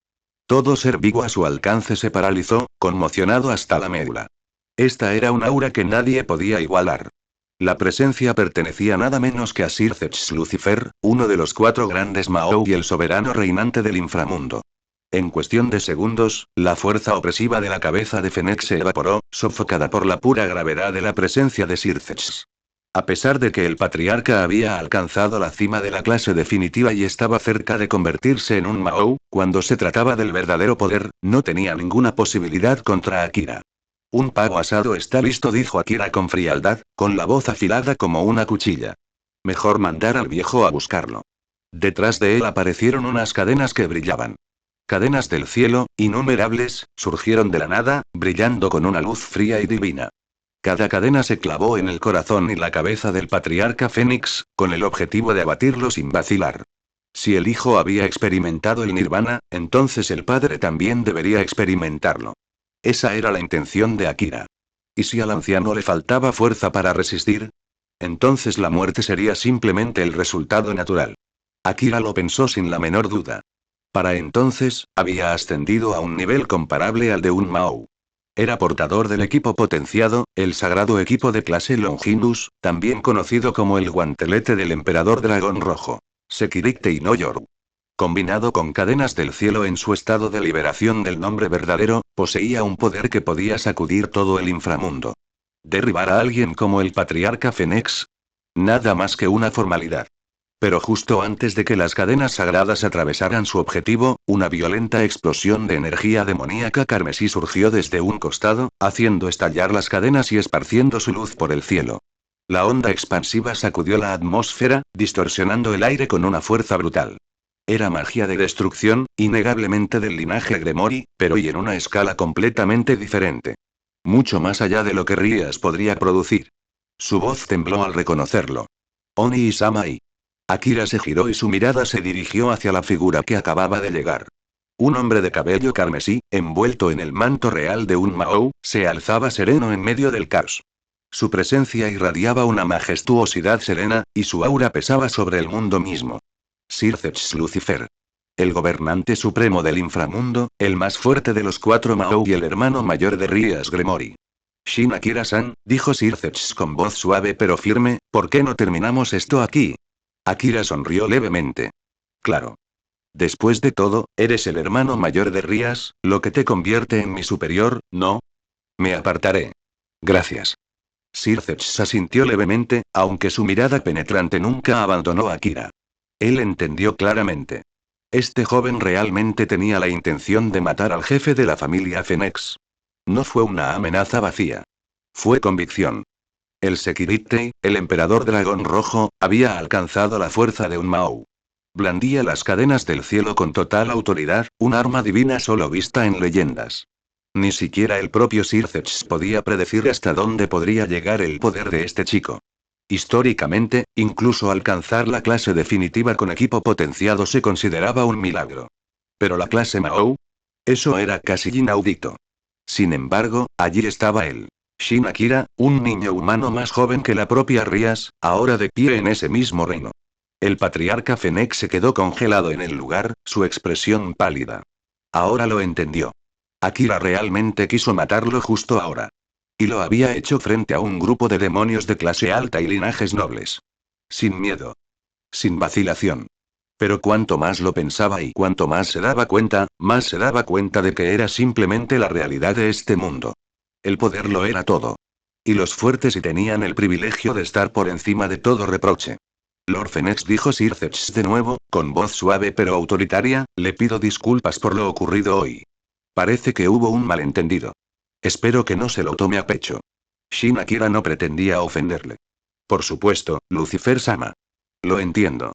Todo ser vivo a su alcance se paralizó, conmocionado hasta la médula. Esta era un aura que nadie podía igualar. La presencia pertenecía nada menos que a Sir Zetch Lucifer, uno de los 4 grandes Mao y el soberano reinante del inframundo. En cuestión de segundos, la fuerza opresiva de la cabeza de Fennec se evaporó, sofocada por la pura gravedad de la presencia de Sir Zetch. A pesar de que el patriarca había alcanzado la cima de la clase definitiva y estaba cerca de convertirse en un Mao, cuando se trataba del verdadero poder, no tenía ninguna posibilidad contra Akira. Un pavo asado está listo, dijo Akira con frialdad, con la voz afilada como una cuchilla. Mejor mandar al viejo a buscarlo. Detrás de él aparecieron unas cadenas que brillaban. Cadenas del cielo, innumerables, surgieron de la nada, brillando con una luz fría y divina. Cada cadena se clavó en el corazón y la cabeza del patriarca Fénix, con el objetivo de abatirlo sin vacilar. Si el hijo había experimentado el nirvana, entonces el padre también debería experimentarlo. Esa era la intención de Akira. ¿Y si al anciano le faltaba fuerza para resistir? Entonces la muerte sería simplemente el resultado natural. Akira lo pensó sin la menor duda. Para entonces, había ascendido a un nivel comparable al de un Mao. Era portador del equipo potenciado, el sagrado equipo de clase Longinus, también conocido como el guantelete del emperador dragón rojo. Sekirikte no Yoru. Combinado con cadenas del cielo en su estado de liberación del nombre verdadero, poseía un poder que podía sacudir todo el inframundo. ¿Derribar a alguien como el patriarca Fénix? Nada más que una formalidad. Pero justo antes de que las cadenas sagradas atravesaran su objetivo, una violenta explosión de energía demoníaca carmesí surgió desde un costado, haciendo estallar las cadenas y esparciendo su luz por el cielo. La onda expansiva sacudió la atmósfera, distorsionando el aire con una fuerza brutal. Era magia de destrucción, innegablemente del linaje Gremori, pero y en una escala completamente diferente. Mucho más allá de lo que Rías podría producir. Su voz tembló al reconocerlo. Oni-sama-i. Akira se giró y su mirada se dirigió hacia la figura que acababa de llegar. Un hombre de cabello carmesí, envuelto en el manto real de un Mahou, se alzaba sereno en medio del caos. Su presencia irradiaba una majestuosidad serena, y su aura pesaba sobre el mundo mismo. Sircex Lucifer. El gobernante supremo del inframundo, el más fuerte de los 4 Mahou y el hermano mayor de Rías Gremory. Shin Akira-san, dijo Sircex con voz suave pero firme, ¿por qué no terminamos esto aquí? Akira sonrió levemente. Claro. Después de todo, eres el hermano mayor de Rías, lo que te convierte en mi superior, ¿no? Me apartaré. Gracias. Sircex asintió levemente, aunque su mirada penetrante nunca abandonó a Akira. Él entendió claramente. Este joven realmente tenía la intención de matar al jefe de la familia Fenix. No fue una amenaza vacía. Fue convicción. El Sekiritei, el emperador dragón rojo, había alcanzado la fuerza de un Mahou. Blandía las cadenas del cielo con total autoridad, un arma divina solo vista en leyendas. Ni siquiera el propio Sircex podía predecir hasta dónde podría llegar el poder de este chico. Históricamente, incluso alcanzar la clase definitiva con equipo potenciado se consideraba un milagro. Pero la clase Mahou, eso era casi inaudito. Sin embargo, allí estaba él. Shin Akira, un niño humano más joven que la propia Rías, ahora de pie en ese mismo reino. El patriarca Fennec se quedó congelado en el lugar, su expresión pálida. Ahora lo entendió. Akira realmente quiso matarlo justo ahora. Y lo había hecho frente a un grupo de demonios de clase alta y linajes nobles. Sin miedo. Sin vacilación. Pero cuanto más lo pensaba y cuanto más se daba cuenta de que era simplemente la realidad de este mundo. El poder lo era todo. Y los fuertes y tenían el privilegio de estar por encima de todo reproche. Lord Fenix, dijo Sircex de nuevo, con voz suave pero autoritaria, le pido disculpas por lo ocurrido hoy. Parece que hubo un malentendido. Espero que no se lo tome a pecho. Shin Akira no pretendía ofenderle. Por supuesto, Lucifer-sama. Lo entiendo.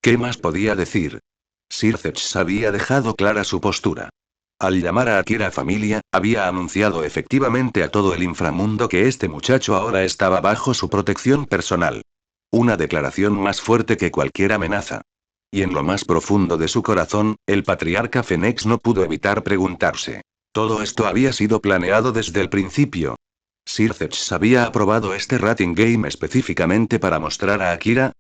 ¿Qué más podía decir? Sircex había dejado clara su postura. Al llamar a Akira familia, había anunciado efectivamente a todo el inframundo que este muchacho ahora estaba bajo su protección personal. Una declaración más fuerte que cualquier amenaza. Y en lo más profundo de su corazón, el patriarca Fenix no pudo evitar preguntarse. ¿Todo esto había sido planeado desde el principio? ¿Sircex había aprobado este rating game específicamente para mostrar a Akira?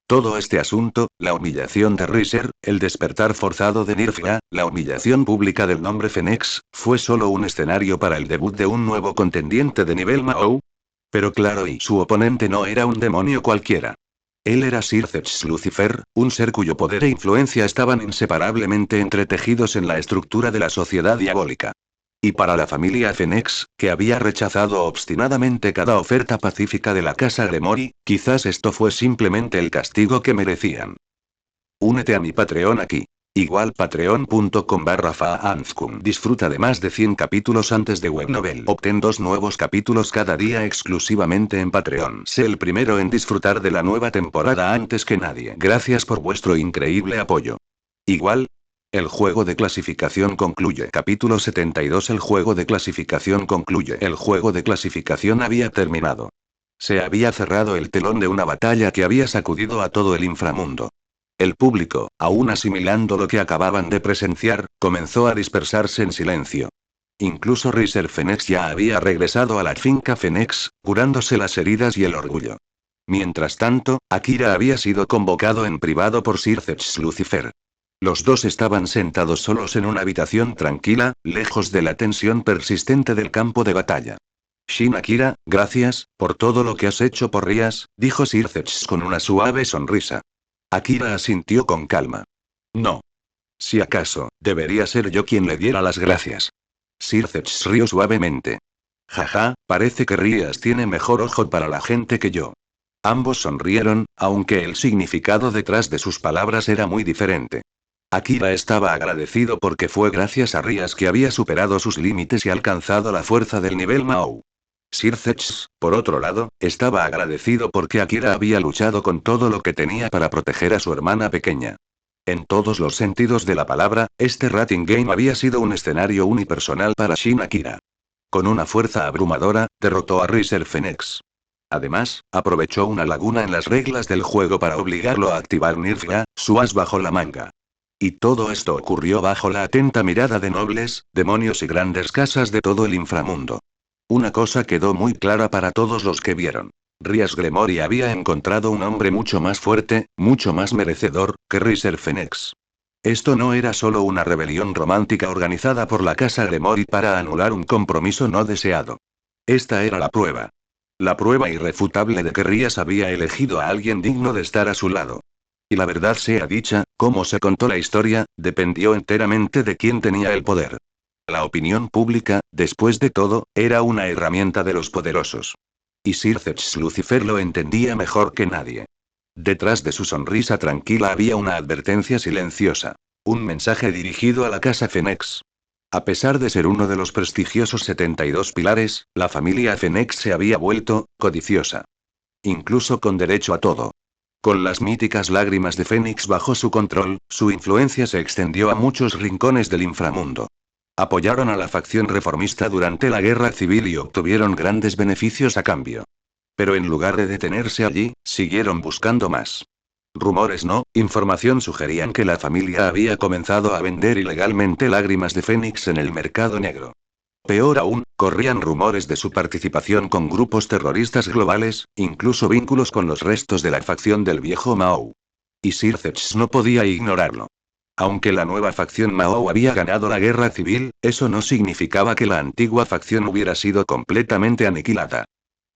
Todo este asunto, la humillación de Riser, el despertar forzado de Nirvana, la humillación pública del nombre Fenix, ¿fue solo un escenario para el debut de un nuevo contendiente de nivel Mahou? Pero claro, y su oponente no era un demonio cualquiera. Él era Sircex Lucifer, un ser cuyo poder e influencia estaban inseparablemente entretejidos en la estructura de la sociedad diabólica. Y para la familia Fenix, que había rechazado obstinadamente cada oferta pacífica de la casa Gremory, quizás esto fue simplemente el castigo que merecían. Únete a mi Patreon aquí. Igual patreon.com/faanskum. Disfruta de más de 100 capítulos antes de Webnovel. Obtén 2 nuevos capítulos cada día exclusivamente en Patreon. Sé el primero en disfrutar de la nueva temporada antes que nadie. Gracias por vuestro increíble apoyo. Igual. El juego de clasificación concluye. Capítulo 72. El juego de clasificación concluye. El juego de clasificación había terminado. Se había cerrado el telón de una batalla que había sacudido a todo el inframundo. El público, aún asimilando lo que acababan de presenciar, comenzó a dispersarse en silencio. Incluso Riser Fenix ya había regresado a la finca Fenix, curándose las heridas y el orgullo. Mientras tanto, Akira había sido convocado en privado por Sircex Lucifer. Los dos estaban sentados solos en una habitación tranquila, lejos de la tensión persistente del campo de batalla. Shin Akira, gracias, por todo lo que has hecho por Rías, dijo Sircex con una suave sonrisa. Akira asintió con calma. No. Si acaso, debería ser yo quien le diera las gracias. Sircex rió suavemente. Jaja, parece que Rías tiene mejor ojo para la gente que yo. Ambos sonrieron, aunque el significado detrás de sus palabras era muy diferente. Akira estaba agradecido porque fue gracias a Rías que había superado sus límites y alcanzado la fuerza del nivel Mahou. Sircex, por otro lado, estaba agradecido porque Akira había luchado con todo lo que tenía para proteger a su hermana pequeña. En todos los sentidos de la palabra, este rating game había sido un escenario unipersonal para Shin Akira. Con una fuerza abrumadora, derrotó a Riser Phoenix. Además, aprovechó una laguna en las reglas del juego para obligarlo a activar Nirvana, su as bajo la manga. Y todo esto ocurrió bajo la atenta mirada de nobles, demonios y grandes casas de todo el inframundo. Una cosa quedó muy clara para todos los que vieron. Rias Gremory había encontrado un hombre mucho más fuerte, mucho más merecedor, que Riser Phoenix. Esto no era solo una rebelión romántica organizada por la casa Gremory para anular un compromiso no deseado. Esta era la prueba. La prueba irrefutable de que Rias había elegido a alguien digno de estar a su lado. Y la verdad sea dicha, como se contó la historia, dependió enteramente de quién tenía el poder. La opinión pública, después de todo, era una herramienta de los poderosos. Y Sir Zetch Lucifer lo entendía mejor que nadie. Detrás de su sonrisa tranquila había una advertencia silenciosa. Un mensaje dirigido a la casa Phoenix. A pesar de ser uno de los prestigiosos 72 pilares, la familia Phoenix se había vuelto codiciosa. Incluso con derecho a todo. Con las míticas lágrimas de Fénix bajo su control, su influencia se extendió a muchos rincones del inframundo. Apoyaron a la facción reformista durante la guerra civil y obtuvieron grandes beneficios a cambio. Pero en lugar de detenerse allí, siguieron buscando más. Rumores no, información sugerían que la familia había comenzado a vender ilegalmente lágrimas de Fénix en el mercado negro. Peor aún, corrían rumores de su participación con grupos terroristas globales, incluso vínculos con los restos de la facción del viejo Mao. Y Sir Zetch no podía ignorarlo. Aunque la nueva facción Mao había ganado la guerra civil, eso no significaba que la antigua facción hubiera sido completamente aniquilada.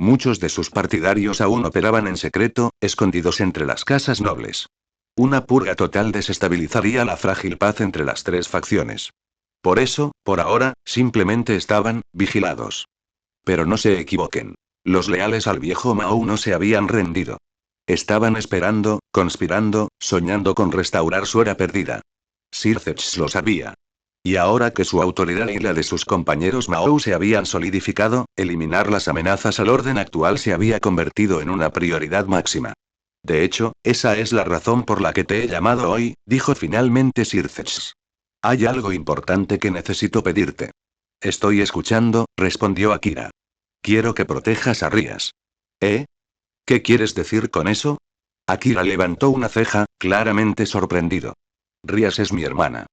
Muchos de sus partidarios aún operaban en secreto, escondidos entre las casas nobles. Una purga total desestabilizaría la frágil paz entre las tres facciones. Por eso, por ahora, simplemente estaban vigilados. Pero no se equivoquen. Los leales al viejo Mao no se habían rendido. Estaban esperando, conspirando, soñando con restaurar su era perdida. Sir Zetch lo sabía. Y ahora que su autoridad y la de sus compañeros Mao se habían solidificado, eliminar las amenazas al orden actual se había convertido en una prioridad máxima. De hecho, esa es la razón por la que te he llamado hoy, dijo finalmente Sir Zetch. Hay algo importante que necesito pedirte. Estoy escuchando, respondió Akira. Quiero que protejas a Rias. ¿Eh? ¿Qué quieres decir con eso? Akira levantó una ceja, claramente sorprendido. Rias es mi hermana.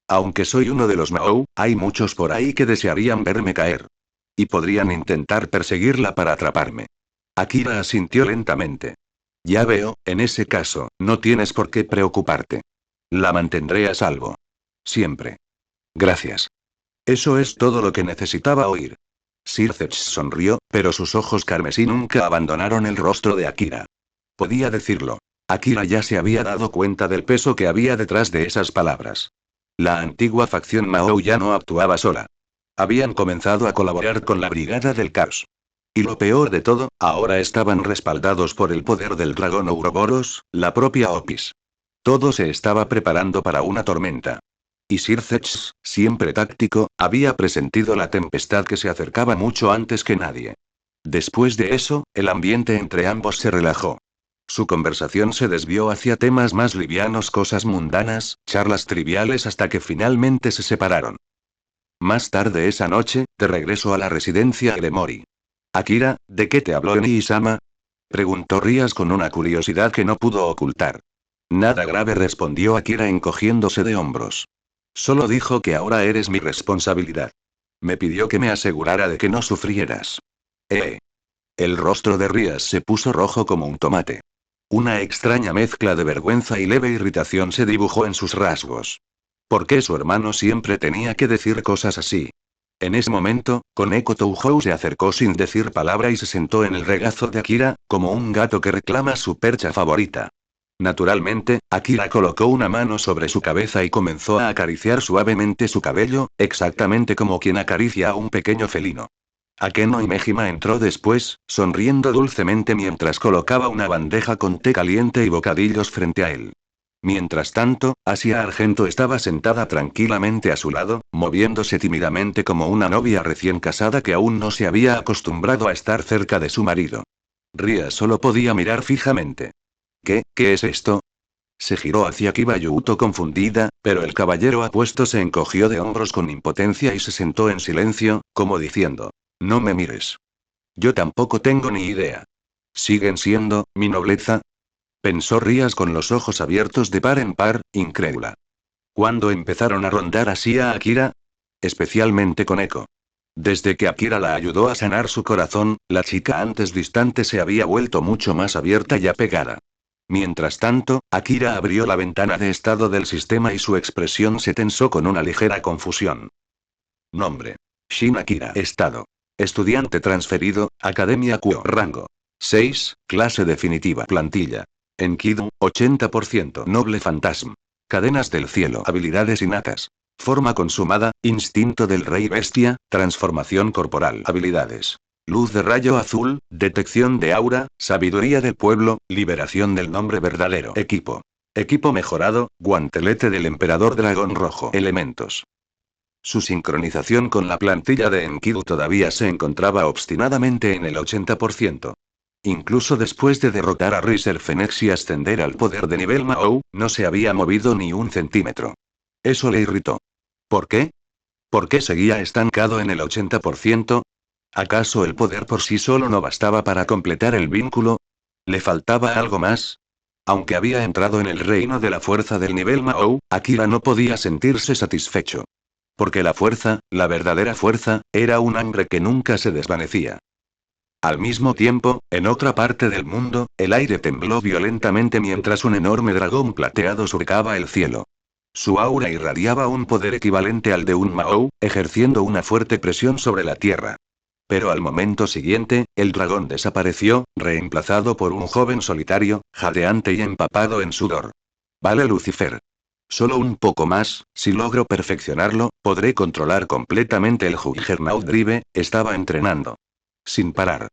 Aunque soy uno de los Mao, hay muchos por ahí que desearían verme caer. Y podrían intentar perseguirla para atraparme. Akira asintió lentamente. Ya veo, en ese caso, no tienes por qué preocuparte. La mantendré a salvo. Siempre. Gracias. Eso es todo lo que necesitaba oír. Sir Zetch sonrió, pero sus ojos carmesí nunca abandonaron el rostro de Akira. Podía decirlo. Akira ya se había dado cuenta del peso que había detrás de esas palabras. La antigua facción Mao ya no actuaba sola. Habían comenzado a colaborar con la Brigada del Caos. Y lo peor de todo, ahora estaban respaldados por el poder del dragón Ouroboros, la propia Opis. Todo se estaba preparando para una tormenta. Y Sir Zetch, siempre táctico, había presentido la tempestad que se acercaba mucho antes que nadie. Después de eso, el ambiente entre ambos se relajó. Su conversación se desvió hacia temas más livianos, cosas mundanas, charlas triviales hasta que finalmente se separaron. Más tarde esa noche, de regreso a la residencia Gremory. Akira, ¿de qué te habló Nii-sama? Preguntó Rias con una curiosidad que no pudo ocultar. Nada grave, respondió Akira encogiéndose de hombros. Solo dijo que ahora eres mi responsabilidad. Me pidió que me asegurara de que no sufrieras. El rostro de Rias se puso rojo como un tomate. Una extraña mezcla de vergüenza y leve irritación se dibujó en sus rasgos. ¿Por qué su hermano siempre tenía que decir cosas así? En ese momento, Koneko Touhou se acercó sin decir palabra y se sentó en el regazo de Akira, como un gato que reclama su percha favorita. Naturalmente, Akira colocó una mano sobre su cabeza y comenzó a acariciar suavemente su cabello, exactamente como quien acaricia a un pequeño felino. Akeno Imejima entró después, sonriendo dulcemente mientras colocaba una bandeja con té caliente y bocadillos frente a él. Mientras tanto, Asia Argento estaba sentada tranquilamente a su lado, moviéndose tímidamente como una novia recién casada que aún no se había acostumbrado a estar cerca de su marido. Ria solo podía mirar fijamente. ¿Qué es esto? Se giró hacia Kiba Yuuto confundida, pero el caballero apuesto se encogió de hombros con impotencia y se sentó en silencio, como diciendo: No me mires. Yo tampoco tengo ni idea. ¿Siguen siendo, mi nobleza? Pensó Rías con los ojos abiertos de par en par, incrédula. ¿Cuándo empezaron a rondar así a Akira? Especialmente con Eko. Desde que Akira la ayudó a sanar su corazón, la chica antes distante se había vuelto mucho más abierta y apegada. Mientras tanto, Akira abrió la ventana de estado del sistema y su expresión se tensó con una ligera confusión. Nombre. Shin Akira. Estado. Estudiante transferido, Academia Kuo. Rango. 6, clase definitiva. Plantilla. Enkidu, 80%. Noble Fantasma. Cadenas del cielo. Habilidades innatas. Forma consumada, instinto del rey bestia, transformación corporal. Habilidades. Luz de rayo azul, detección de aura, sabiduría del pueblo, liberación del nombre verdadero. Equipo. Equipo mejorado, guantelete del emperador dragón rojo. Elementos. Su sincronización con la plantilla de Enkidu todavía se encontraba obstinadamente en el 80%. Incluso después de derrotar a Riser Fenix y ascender al poder de nivel Mahou, no se había movido ni un centímetro. Eso le irritó. ¿Por qué? ¿Por qué seguía estancado en el 80%? ¿Acaso el poder por sí solo no bastaba para completar el vínculo? ¿Le faltaba algo más? Aunque había entrado en el reino de la fuerza del nivel Mahou, Akira no podía sentirse satisfecho. Porque la fuerza, la verdadera fuerza, era un hambre que nunca se desvanecía. Al mismo tiempo, en otra parte del mundo, el aire tembló violentamente mientras un enorme dragón plateado surcaba el cielo. Su aura irradiaba un poder equivalente al de un Mahou, ejerciendo una fuerte presión sobre la tierra. Pero al momento siguiente, el dragón desapareció, reemplazado por un joven solitario, jadeante y empapado en sudor. Vale, Lucifer. Solo un poco más, si logro perfeccionarlo, podré controlar completamente el Juggernaut Drive. Estaba entrenando. Sin parar.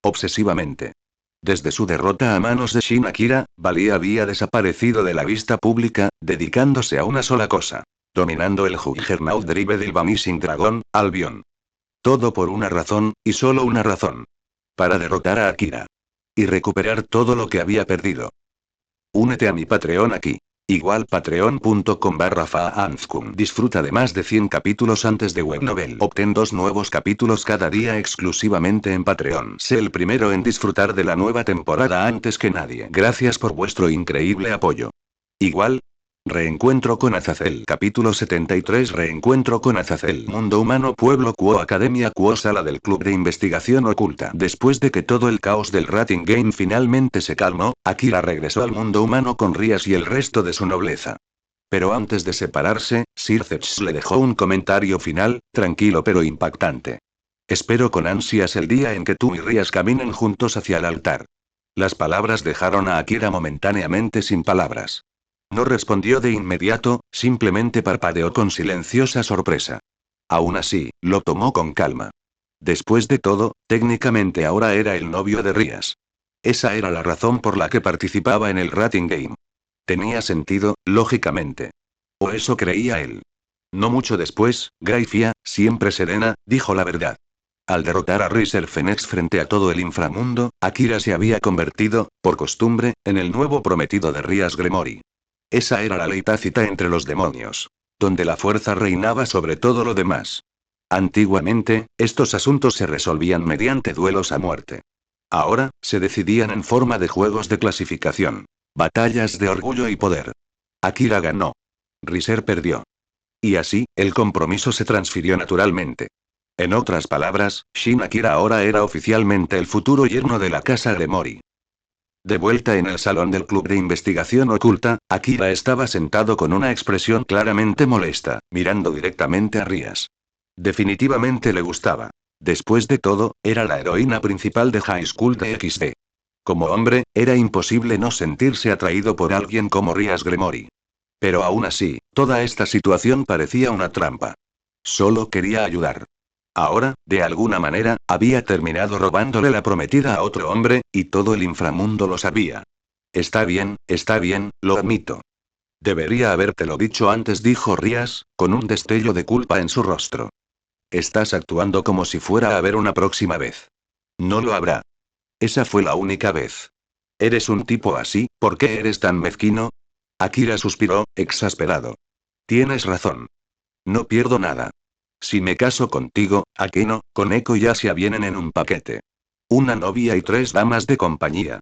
Obsesivamente. Desde su derrota a manos de Shin Akira, Bali había desaparecido de la vista pública, dedicándose a una sola cosa. Dominando el Juggernaut Drive del Vanishing Dragon, Albion. Todo por una razón, y solo una razón. Para derrotar a Akira. Y recuperar todo lo que había perdido. Únete a mi Patreon aquí. Igual patreon.com/faanskum. Disfruta de más de 100 capítulos antes de Webnovel. Obtén 2 nuevos capítulos cada día exclusivamente en Patreon. Sé el primero en disfrutar de la nueva temporada antes que nadie. Gracias por vuestro increíble apoyo. Igual. Reencuentro con Azazel. Capítulo 73. Reencuentro con Azazel. Mundo humano. Pueblo Kuo. Academia Kuo. Sala del Club de Investigación Oculta. Después de que todo el caos del Rating Game finalmente se calmó, Akira regresó al mundo humano con Rías y el resto de su nobleza. Pero antes de separarse, Sir Zetch le dejó un comentario final, tranquilo pero impactante. Espero con ansias el día en que tú y Rías caminen juntos hacia el altar. Las palabras dejaron a Akira momentáneamente sin palabras. No respondió de inmediato, simplemente parpadeó con silenciosa sorpresa. Aún así, lo tomó con calma. Después de todo, técnicamente ahora era el novio de Rías. Esa era la razón por la que participaba en el Rating Game. Tenía sentido, lógicamente. O eso creía él. No mucho después, Graifia, siempre serena, dijo la verdad. Al derrotar a Riser Fenix frente a todo el inframundo, Akira se había convertido, por costumbre, en el nuevo prometido de Rías Gremory. Esa era la ley tácita entre los demonios. Donde la fuerza reinaba sobre todo lo demás. Antiguamente, estos asuntos se resolvían mediante duelos a muerte. Ahora, se decidían en forma de juegos de clasificación. Batallas de orgullo y poder. Akira ganó. Riser perdió. Y así, el compromiso se transfirió naturalmente. En otras palabras, Shin Akira ahora era oficialmente el futuro yerno de la casa Gremory. De vuelta en el salón del Club de Investigación Oculta, Akira estaba sentado con una expresión claramente molesta, mirando directamente a Rías. Definitivamente le gustaba. Después de todo, era la heroína principal de High School DxD. Como hombre, era imposible no sentirse atraído por alguien como Rías Gremory. Pero aún así, toda esta situación parecía una trampa. Solo quería ayudar. Ahora, de alguna manera, había terminado robándole la prometida a otro hombre, y todo el inframundo lo sabía. Está bien, lo admito. Debería habértelo dicho antes, dijo Rías, con un destello de culpa en su rostro. Estás actuando como si fuera a haber una próxima vez. No lo habrá. Esa fue la única vez. Eres un tipo así, ¿por qué eres tan mezquino? Akira suspiró, exasperado. Tienes razón. No pierdo nada. Si me caso contigo, Akeno, Koneko y Asia vienen en un paquete. Una novia y 3 damas de compañía.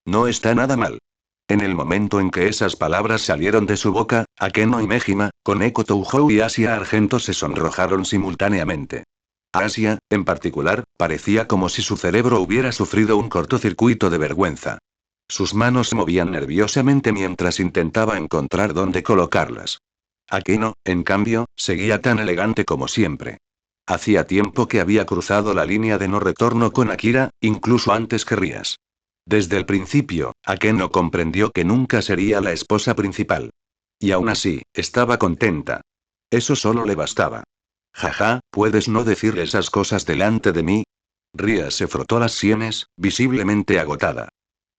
No está nada mal. En el momento en que esas palabras salieron de su boca, Akeno y Mejima, Koneko Touhou y Asia Argento se sonrojaron simultáneamente. Asia, en particular, parecía como si su cerebro hubiera sufrido un cortocircuito de vergüenza. Sus manos se movían nerviosamente mientras intentaba encontrar dónde colocarlas. Akeno, en cambio, seguía tan elegante como siempre. Hacía tiempo que había cruzado la línea de no retorno con Akira, incluso antes que Rías. Desde el principio, Akeno comprendió que nunca sería la esposa principal. Y aún así, estaba contenta. Eso solo le bastaba. Jaja, ¿puedes no decir esas cosas delante de mí? Rías se frotó las sienes, visiblemente agotada.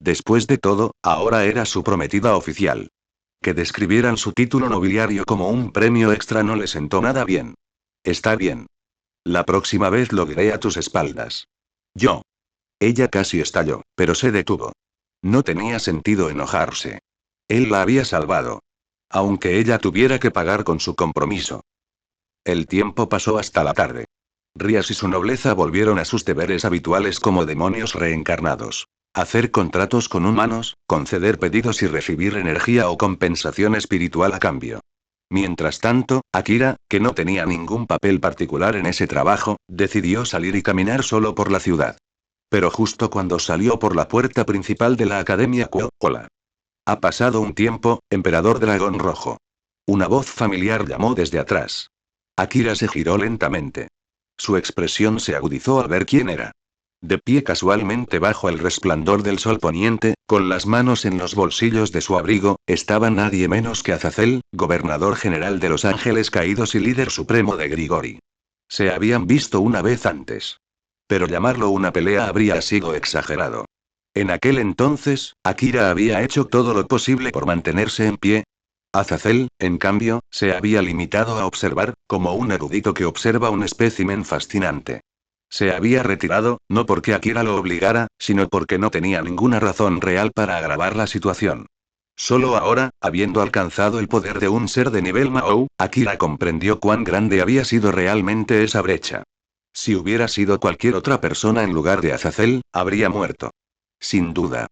Después de todo, ahora era su prometida oficial. Que describieran su título nobiliario como un premio extra no le sentó nada bien. Está bien. La próxima vez lo diré a tus espaldas. Yo. Ella casi estalló, pero se detuvo. No tenía sentido enojarse. Él la había salvado. Aunque ella tuviera que pagar con su compromiso. El tiempo pasó hasta la tarde. Rías y su nobleza volvieron a sus deberes habituales como demonios reencarnados. Hacer contratos con humanos, conceder pedidos y recibir energía o compensación espiritual a cambio. Mientras tanto, Akira, que no tenía ningún papel particular en ese trabajo, decidió salir y caminar solo por la ciudad. Pero justo cuando salió por la puerta principal de la Academia Hola. Ha pasado un tiempo, Emperador Dragón Rojo. Una voz familiar llamó desde atrás. Akira se giró lentamente. Su expresión se agudizó al ver quién era. De pie casualmente bajo el resplandor del sol poniente, con las manos en los bolsillos de su abrigo, estaba nadie menos que Azazel, gobernador general de Los Ángeles Caídos y líder supremo de Grigori. Se habían visto una vez antes. Pero llamarlo una pelea habría sido exagerado. En aquel entonces, Akira había hecho todo lo posible por mantenerse en pie. Azazel, en cambio, se había limitado a observar, como un erudito que observa un espécimen fascinante. Se había retirado, no porque Akira lo obligara, sino porque no tenía ninguna razón real para agravar la situación. Solo ahora, habiendo alcanzado el poder de un ser de nivel Mahou, Akira comprendió cuán grande había sido realmente esa brecha. Si hubiera sido cualquier otra persona en lugar de Azazel, habría muerto. Sin duda.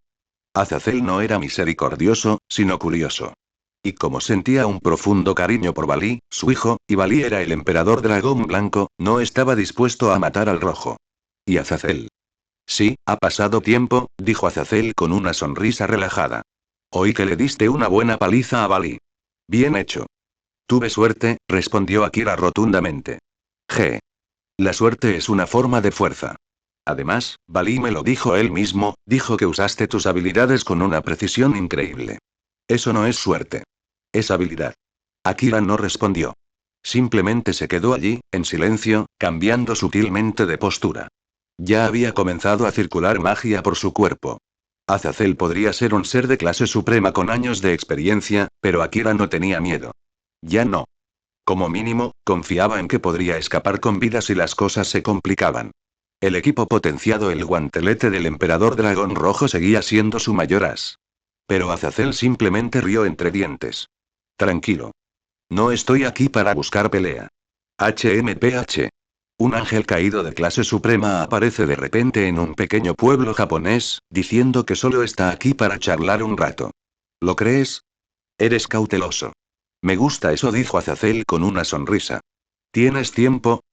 Azazel no era misericordioso, sino curioso. Y como sentía un profundo cariño por Balí, su hijo, y Balí era el emperador dragón blanco, no estaba dispuesto a matar al rojo. ¿Y Azazel? Sí, ha pasado tiempo, dijo Azazel con una sonrisa relajada. Oí que le diste una buena paliza a Balí. Bien hecho. Tuve suerte, respondió Akira rotundamente. G. La suerte es una forma de fuerza. Además, Balí me lo dijo él mismo, dijo que usaste tus habilidades con una precisión increíble. Eso no es suerte. Es habilidad. Akira no respondió. Simplemente se quedó allí, en silencio, cambiando sutilmente de postura. Ya había comenzado a circular magia por su cuerpo. Azazel podría ser un ser de clase suprema con años de experiencia, pero Akira no tenía miedo. Ya no. Como mínimo, confiaba en que podría escapar con vida si las cosas se complicaban. El equipo potenciado, el guantelete del Emperador Dragón Rojo, seguía siendo su mayor as. Pero Azazel simplemente rió entre dientes. Tranquilo. No estoy aquí para buscar pelea. HMPH. Un ángel caído de clase suprema aparece de repente en un pequeño pueblo japonés, diciendo que solo está aquí para charlar un rato. ¿Lo crees? Eres cauteloso. Me gusta eso, dijo Azazel con una sonrisa. ¿Tienes tiempo?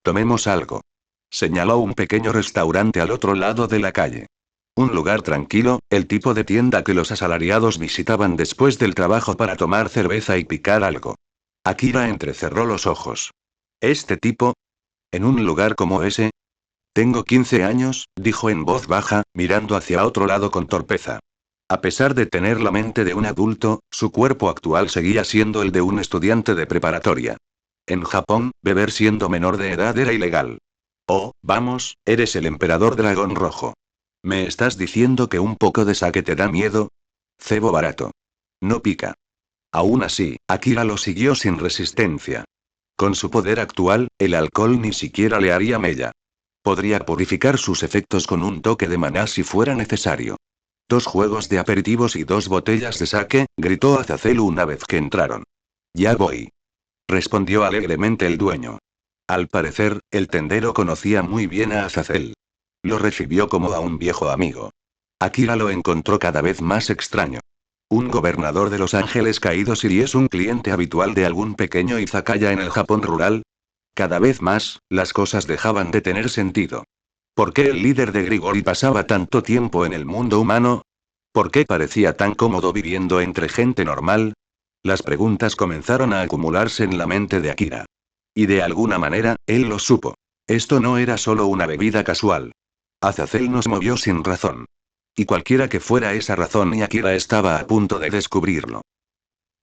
Tomemos algo. Señaló un pequeño restaurante al otro lado de la calle. Un lugar tranquilo, el tipo de tienda que los asalariados visitaban después del trabajo para tomar cerveza y picar algo. Akira entrecerró los ojos. ¿Este tipo? ¿En un lugar como ese? Tengo 15 años, dijo en voz baja, mirando hacia otro lado con torpeza. A pesar de tener la mente de un adulto, su cuerpo actual seguía siendo el de un estudiante de preparatoria. En Japón, beber siendo menor de edad era ilegal. Oh, vamos, eres el Emperador Dragón Rojo. ¿Me estás diciendo que un poco de sake te da miedo? Cebo barato. No pica. Aún así, Akira lo siguió sin resistencia. Con su poder actual, el alcohol ni siquiera le haría mella. Podría purificar sus efectos con un toque de maná si fuera necesario. 2 juegos de aperitivos y 2 botellas de sake, gritó Azazel una vez que entraron. Ya voy. Respondió alegremente el dueño. Al parecer, el tendero conocía muy bien a Azazel. Lo recibió como a un viejo amigo. Akira lo encontró cada vez más extraño. Un gobernador de Los Ángeles Caídos y es un cliente habitual de algún pequeño izakaya en el Japón rural. Cada vez más, las cosas dejaban de tener sentido. ¿Por qué el líder de Grigori pasaba tanto tiempo en el mundo humano? ¿Por qué parecía tan cómodo viviendo entre gente normal? Las preguntas comenzaron a acumularse en la mente de Akira. Y de alguna manera, él lo supo. Esto no era solo una bebida casual. Azazel nos movió sin razón. Y cualquiera que fuera esa razón, y Akira estaba a punto de descubrirlo.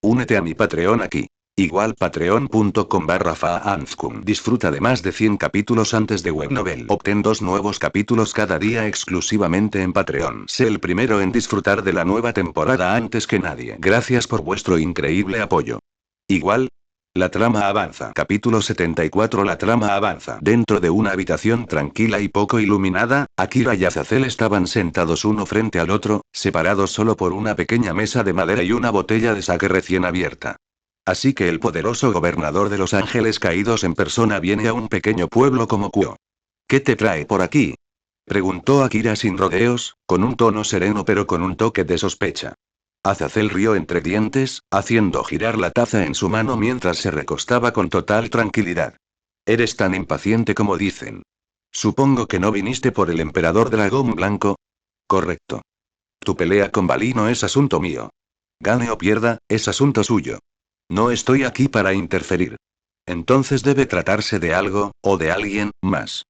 Únete a mi Patreon aquí. Igual patreon.com/faanskum. Disfruta de más de 100 capítulos antes de Webnovel. Obtén 2 nuevos capítulos cada día exclusivamente en Patreon. Sé el primero en disfrutar de la nueva temporada antes que nadie. Gracias por vuestro increíble apoyo. Igual. La trama avanza. Capítulo 74. La trama avanza. Dentro de una habitación tranquila y poco iluminada, Akira y Azazel estaban sentados uno frente al otro, separados solo por una pequeña mesa de madera y una botella de sake recién abierta. Así que el poderoso gobernador de Los Ángeles Caídos en persona viene a un pequeño pueblo como Kuo. ¿Qué te trae por aquí? Preguntó Akira sin rodeos, con un tono sereno pero con un toque de sospecha. Azazel rió entre dientes, haciendo girar la taza en su mano mientras se recostaba con total tranquilidad. Eres tan impaciente como dicen. Supongo que no viniste por el emperador dragón blanco. Correcto. Tu pelea con Balí no es asunto mío. Gane o pierda, es asunto suyo. No estoy aquí para interferir. Entonces debe tratarse de algo, o de alguien, más.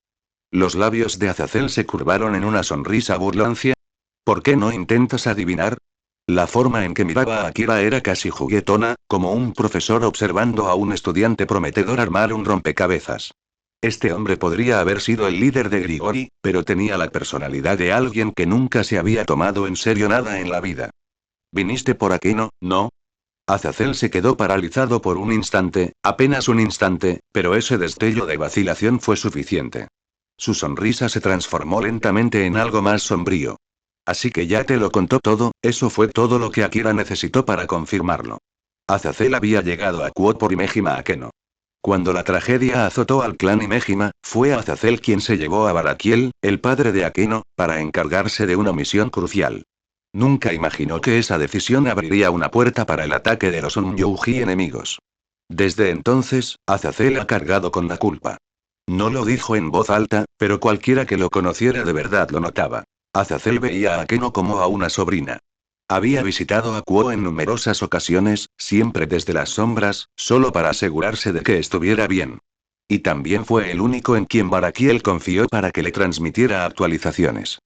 Los labios de Azazel se curvaron en una sonrisa burlancia. ¿Por qué no intentas adivinar? La forma en que miraba a Akira era casi juguetona, como un profesor observando a un estudiante prometedor armar un rompecabezas. Este hombre podría haber sido el líder de Grigori, pero tenía la personalidad de alguien que nunca se había tomado en serio nada en la vida. ¿Viniste por Akeno, no? Azazel se quedó paralizado por un instante, apenas un instante, pero ese destello de vacilación fue suficiente. Su sonrisa se transformó lentamente en algo más sombrío. Así que ya te lo contó todo, eso fue todo lo que Akira necesitó para confirmarlo. Azazel había llegado a Kuo por Imejima Akeno. Cuando la tragedia azotó al clan Imejima, fue Azazel quien se llevó a Barakiel, el padre de Akeno, para encargarse de una misión crucial. Nunca imaginó que esa decisión abriría una puerta para el ataque de los Unyouji enemigos. Desde entonces, Azazel ha cargado con la culpa. No lo dijo en voz alta, pero cualquiera que lo conociera de verdad lo notaba. Azazel veía a Akeno como a una sobrina. Había visitado a Kuo en numerosas ocasiones, siempre desde las sombras, solo para asegurarse de que estuviera bien. Y también fue el único en quien Barakiel confió para que le transmitiera actualizaciones.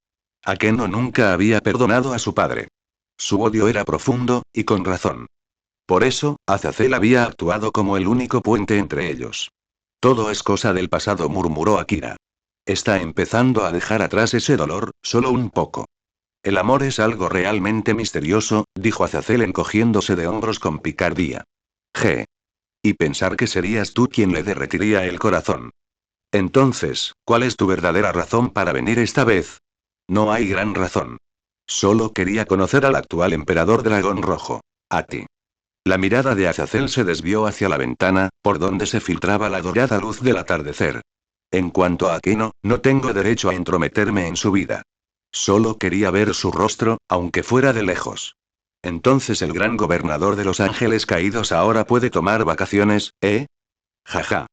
Akeno nunca había perdonado a su padre. Su odio era profundo, y con razón. Por eso, Azazel había actuado como el único puente entre ellos. Todo es cosa del pasado, murmuró Akira. Está empezando a dejar atrás ese dolor, solo un poco. El amor es algo realmente misterioso, dijo Azazel encogiéndose de hombros con picardía. G. Y pensar que serías tú quien le derretiría el corazón. Entonces, ¿cuál es tu verdadera razón para venir esta vez? No hay gran razón. Solo quería conocer al actual emperador dragón rojo. A ti. La mirada de Azazel se desvió hacia la ventana, por donde se filtraba la dorada luz del atardecer. En cuanto a Akeno, no tengo derecho a entrometerme en su vida. Solo quería ver su rostro, aunque fuera de lejos. Entonces el gran gobernador de Los Ángeles Caídos ahora puede tomar vacaciones, ¿eh? Jaja.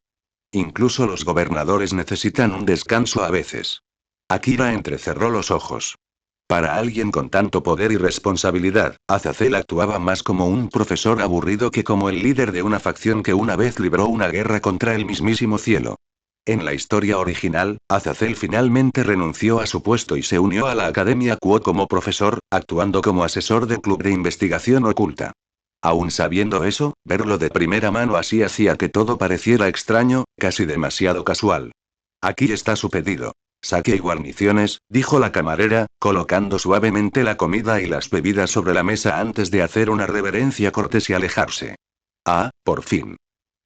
Incluso los gobernadores necesitan un descanso a veces. Akira entrecerró los ojos. Para alguien con tanto poder y responsabilidad, Azazel actuaba más como un profesor aburrido que como el líder de una facción que una vez libró una guerra contra el mismísimo cielo. En la historia original, Azazel finalmente renunció a su puesto y se unió a la Academia Kuo como profesor, actuando como asesor del club de investigación oculta. Aún sabiendo eso, verlo de primera mano así hacía que todo pareciera extraño, casi demasiado casual. Aquí está su pedido. Saque y guarniciones, dijo la camarera, colocando suavemente la comida y las bebidas sobre la mesa antes de hacer una reverencia cortés y alejarse. Ah, por fin.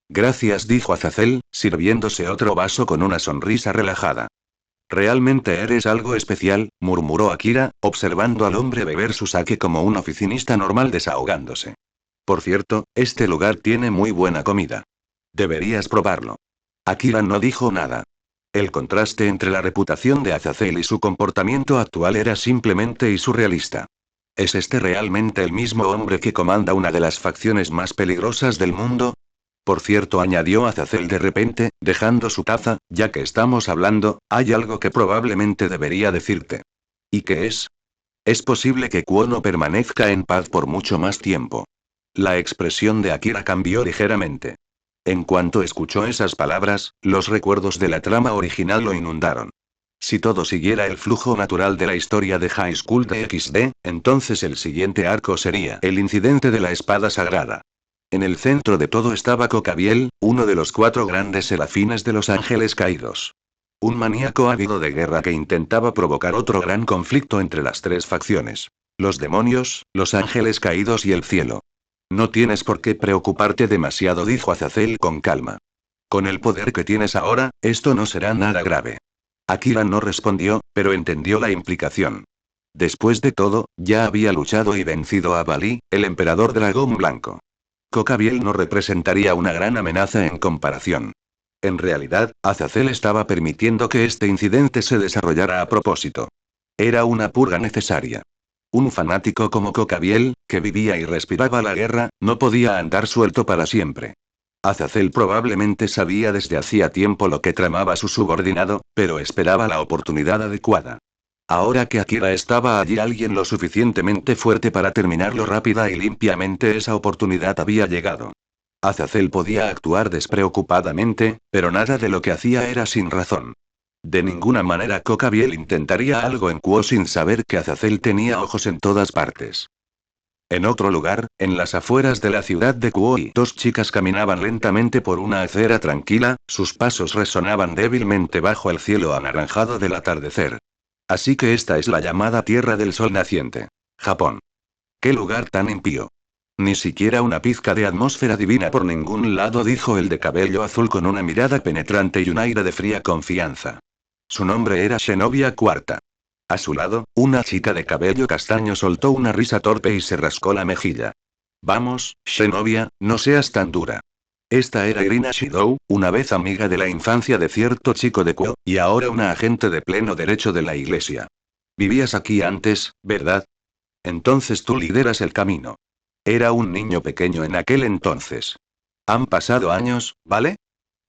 Gracias, dijo Azazel, sirviéndose otro vaso con una sonrisa relajada. Realmente eres algo especial, murmuró Akira, observando al hombre beber su sake como un oficinista normal desahogándose. Por cierto, este lugar tiene muy buena comida. Deberías probarlo. Akira no dijo nada. El contraste entre la reputación de Azazel y su comportamiento actual era simplemente y surrealista. ¿Es este realmente el mismo hombre que comanda una de las facciones más peligrosas del mundo? Por cierto, añadió Azazel de repente, dejando su taza, ya que estamos hablando, hay algo que probablemente debería decirte. ¿Y qué es? Es posible que Kuo no permanezca en paz por mucho más tiempo. La expresión de Akira cambió ligeramente. En cuanto escuchó esas palabras, los recuerdos de la trama original lo inundaron. Si todo siguiera el flujo natural de la historia de High School de XD, entonces el siguiente arco sería el incidente de la espada sagrada. En el centro de todo estaba Cocabiel, uno de los 4 grandes serafines de los ángeles caídos. Un maníaco ávido de guerra que intentaba provocar otro gran conflicto entre las 3 facciones. Los demonios, los ángeles caídos y el cielo. No tienes por qué preocuparte demasiado, dijo Azazel con calma. Con el poder que tienes ahora, esto no será nada grave. Akira no respondió, pero entendió la implicación. Después de todo, ya había luchado y vencido a Bali, el emperador dragón blanco. Cocabiel no representaría una gran amenaza en comparación. En realidad, Azazel estaba permitiendo que este incidente se desarrollara a propósito. Era una purga necesaria. Un fanático como Cocabiel, que vivía y respiraba la guerra, no podía andar suelto para siempre. Azazel probablemente sabía desde hacía tiempo lo que tramaba su subordinado, pero esperaba la oportunidad adecuada. Ahora que Akira estaba allí, alguien lo suficientemente fuerte para terminarlo rápida y limpiamente, esa oportunidad había llegado. Azazel podía actuar despreocupadamente, pero nada de lo que hacía era sin razón. De ninguna manera Cocabiel intentaría algo en Kuo sin saber que Azazel tenía ojos en todas partes. En otro lugar, en las afueras de la ciudad de Kuo, 2 chicas caminaban lentamente por una acera tranquila, sus pasos resonaban débilmente bajo el cielo anaranjado del atardecer. Así que esta es la llamada Tierra del Sol Naciente. Japón. ¡Qué lugar tan impío! Ni siquiera una pizca de atmósfera divina por ningún lado, dijo el de cabello azul con una mirada penetrante y un aire de fría confianza. Su nombre era Xenovia Cuarta. A su lado, una chica de cabello castaño soltó una risa torpe y se rascó la mejilla. Vamos, Xenovia, no seas tan dura. Esta era Irina Shidou, una vez amiga de la infancia de cierto chico de Kuo, y ahora una agente de pleno derecho de la iglesia. Vivías aquí antes, ¿verdad? Entonces tú lideras el camino. Era un niño pequeño en aquel entonces. Han pasado años, ¿vale?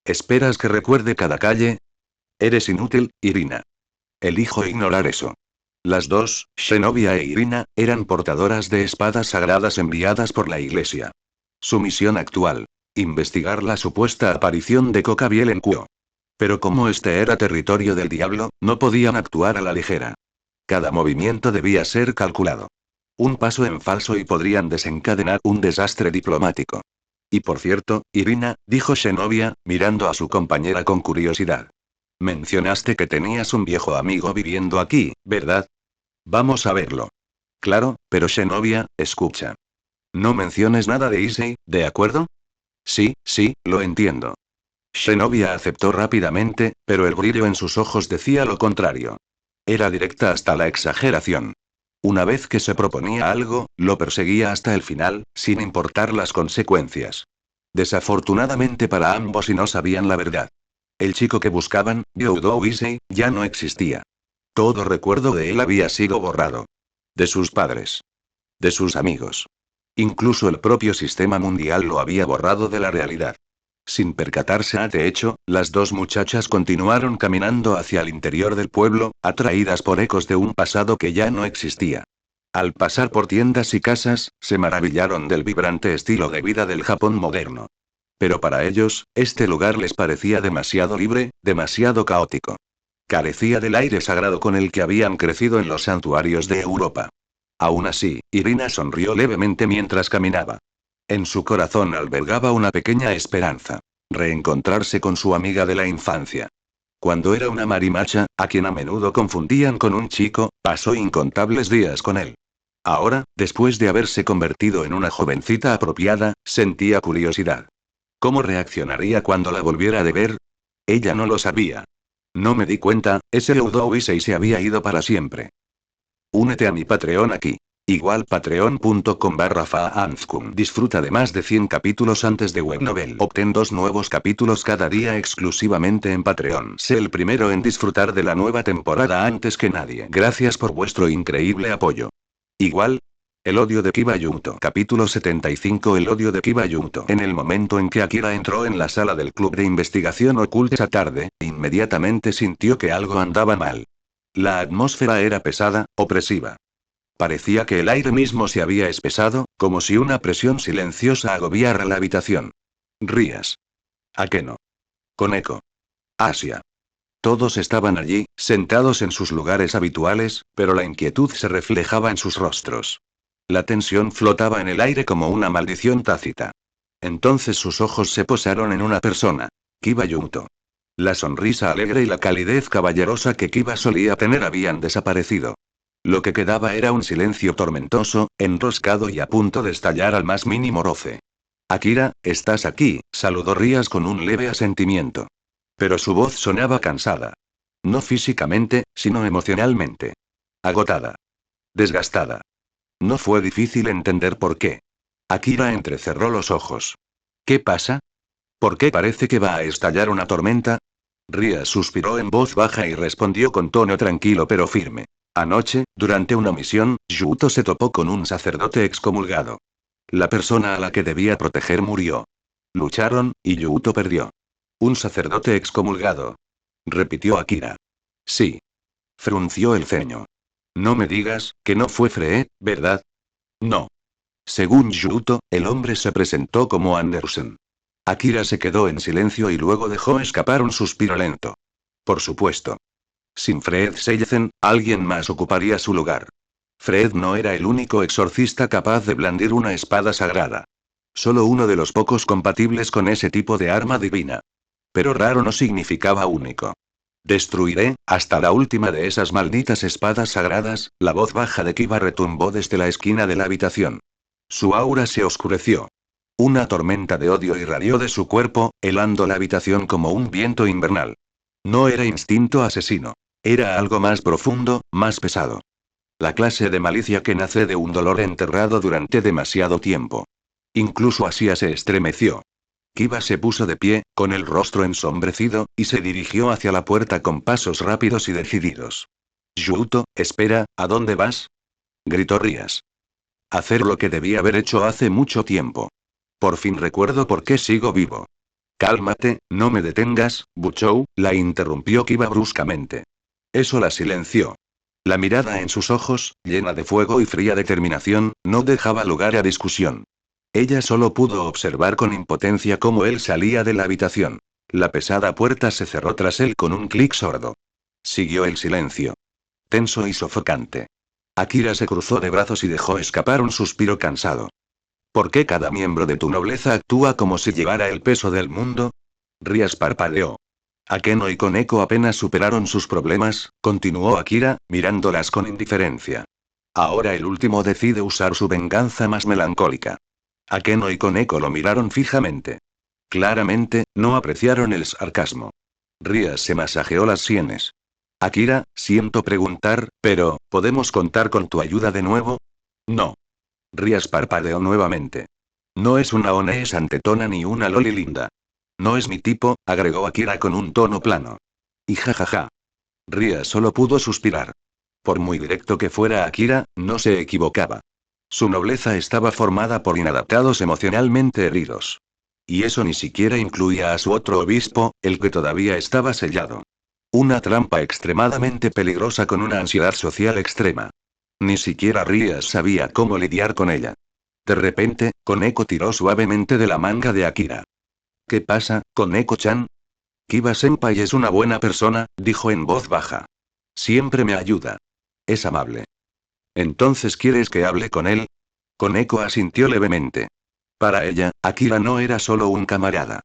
¿Esperas que recuerde cada calle? Eres inútil, Irina. Elijo ignorar eso. Las 2, Xenovia e Irina, eran portadoras de espadas sagradas enviadas por la iglesia. Su misión actual: investigar la supuesta aparición de Cocabiel en Kuo. Pero como este era territorio del diablo, no podían actuar a la ligera. Cada movimiento debía ser calculado. Un paso en falso y podrían desencadenar un desastre diplomático. Y por cierto, Irina, dijo Xenovia, mirando a su compañera con curiosidad. Mencionaste que tenías un viejo amigo viviendo aquí, ¿verdad? Vamos a verlo. Claro, pero Xenovia, escucha. No menciones nada de Issei, ¿de acuerdo? Sí, lo entiendo. Xenovia aceptó rápidamente, pero el brillo en sus ojos decía lo contrario. Era directa hasta la exageración. Una vez que se proponía algo, lo perseguía hasta el final, sin importar las consecuencias. Desafortunadamente para ambos, y no sabían la verdad. El chico que buscaban, Gyoudo Issei, ya no existía. Todo recuerdo de él había sido borrado. De sus padres. De sus amigos. Incluso el propio sistema mundial lo había borrado de la realidad. Sin percatarse de hecho, las 2 muchachas continuaron caminando hacia el interior del pueblo, atraídas por ecos de un pasado que ya no existía. Al pasar por tiendas y casas, se maravillaron del vibrante estilo de vida del Japón moderno. Pero para ellos, este lugar les parecía demasiado libre, demasiado caótico. Carecía del aire sagrado con el que habían crecido en los santuarios de Europa. Aún así, Irina sonrió levemente mientras caminaba. En su corazón albergaba una pequeña esperanza: reencontrarse con su amiga de la infancia. Cuando era una marimacha, a quien a menudo confundían con un chico, pasó incontables días con él. Ahora, después de haberse convertido en una jovencita apropiada, sentía curiosidad. ¿Cómo reaccionaría cuando la volviera a ver? Ella no lo sabía. No me di cuenta, ese Gyoudo Issei se había ido para siempre. Únete a mi Patreon aquí. Igual patreon.com/faanskum. Disfruta de más de 100 capítulos antes de Webnovel. Obtén 2 nuevos capítulos cada día exclusivamente en Patreon. Sé el primero en disfrutar de la nueva temporada antes que nadie. Gracias por vuestro increíble apoyo. Igual. El odio de Kiba Yuto. Capítulo 75. El odio de Kiba Yuto. En el momento en que Akira entró en la sala del club de investigación oculta esa tarde, inmediatamente sintió que algo andaba mal. La atmósfera era pesada, opresiva. Parecía que el aire mismo se había espesado, como si una presión silenciosa agobiara la habitación. Rías. Akeno. Koneko. Asia. Todos estaban allí, sentados en sus lugares habituales, pero la inquietud se reflejaba en sus rostros. La tensión flotaba en el aire como una maldición tácita. Entonces sus ojos se posaron en una persona. Kiba Yuto. La sonrisa alegre y la calidez caballerosa que Kiba solía tener habían desaparecido. Lo que quedaba era un silencio tormentoso, enroscado y a punto de estallar al más mínimo roce. Akira, ¿estás aquí?, saludó Rías con un leve asentimiento. Pero su voz sonaba cansada. No físicamente, sino emocionalmente. Agotada. Desgastada. No fue difícil entender por qué. Akira entrecerró los ojos. ¿Qué pasa? ¿Por qué parece que va a estallar una tormenta? Rías suspiró en voz baja y respondió con tono tranquilo pero firme. Anoche, durante una misión, Yuto se topó con un sacerdote excomulgado. La persona a la que debía proteger murió. Lucharon, y Yuto perdió. ¿Un sacerdote excomulgado?, repitió Akira. Sí. Frunció el ceño. No me digas, que no fue Free, ¿verdad? No. Según Yuto, el hombre se presentó como Andersen. Akira se quedó en silencio y luego dejó escapar un suspiro lento. Por supuesto. Sin Fred Seilzen, alguien más ocuparía su lugar. Fred no era el único exorcista capaz de blandir una espada sagrada. Solo uno de los pocos compatibles con ese tipo de arma divina. Pero raro no significaba único. Destruiré, hasta la última de esas malditas espadas sagradas, la voz baja de Kiba retumbó desde la esquina de la habitación. Su aura se oscureció. Una tormenta de odio irradió de su cuerpo, helando la habitación como un viento invernal. No era instinto asesino. Era algo más profundo, más pesado. La clase de malicia que nace de un dolor enterrado durante demasiado tiempo. Incluso Asia se estremeció. Kiba se puso de pie, con el rostro ensombrecido, y se dirigió hacia la puerta con pasos rápidos y decididos. Yuto, espera, ¿a dónde vas?, gritó Rías. Hacer lo que debía haber hecho hace mucho tiempo. Por fin recuerdo por qué sigo vivo. Cálmate, no me detengas, Buchou, la interrumpió Kiba bruscamente. Eso la silenció. La mirada en sus ojos, llena de fuego y fría determinación, no dejaba lugar a discusión. Ella solo pudo observar con impotencia cómo él salía de la habitación. La pesada puerta se cerró tras él con un clic sordo. Siguió el silencio. Tenso y sofocante. Akira se cruzó de brazos y dejó escapar un suspiro cansado. ¿Por qué cada miembro de tu nobleza actúa como si llevara el peso del mundo? Rías parpadeó. Akeno y Koneko apenas superaron sus problemas, continuó Akira, mirándolas con indiferencia. Ahora el último decide usar su venganza más melancólica. Akeno y Koneko lo miraron fijamente. Claramente, no apreciaron el sarcasmo. Rías se masajeó las sienes. Akira, siento preguntar, pero, ¿podemos contar con tu ayuda de nuevo? No. Rías parpadeó nuevamente. No es una One santetona ni una loli linda. No es mi tipo, agregó Akira con un tono plano. Y jajaja. Rías solo pudo suspirar. Por muy directo que fuera Akira, no se equivocaba. Su nobleza estaba formada por inadaptados emocionalmente heridos. Y eso ni siquiera incluía a su otro obispo, el que todavía estaba sellado. Una trampa extremadamente peligrosa con una ansiedad social extrema. Ni siquiera Rías sabía cómo lidiar con ella. De repente, Koneko tiró suavemente de la manga de Akira. ¿Qué pasa, Koneko-chan? Kiba-senpai es una buena persona, dijo en voz baja. Siempre me ayuda. Es amable. ¿Entonces quieres que hable con él? Koneko asintió levemente. Para ella, Akira no era solo un camarada.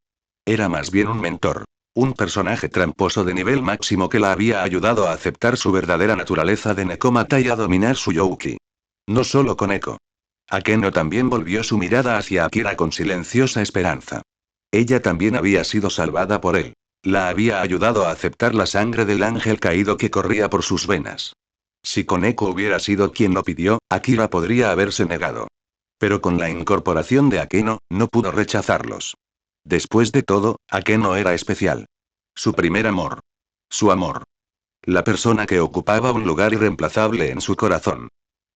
Era más bien un mentor. Un personaje tramposo de nivel máximo que la había ayudado a aceptar su verdadera naturaleza de Nekomata y a dominar su Youki. No solo Koneko. Akeno también volvió su mirada hacia Akira con silenciosa esperanza. Ella también había sido salvada por él. La había ayudado a aceptar la sangre del ángel caído que corría por sus venas. Si Koneko hubiera sido quien lo pidió, Akira podría haberse negado. Pero con la incorporación de Akeno, no pudo rechazarlos. Después de todo, Akeno era especial. Su primer amor. Su amor. La persona que ocupaba un lugar irreemplazable en su corazón.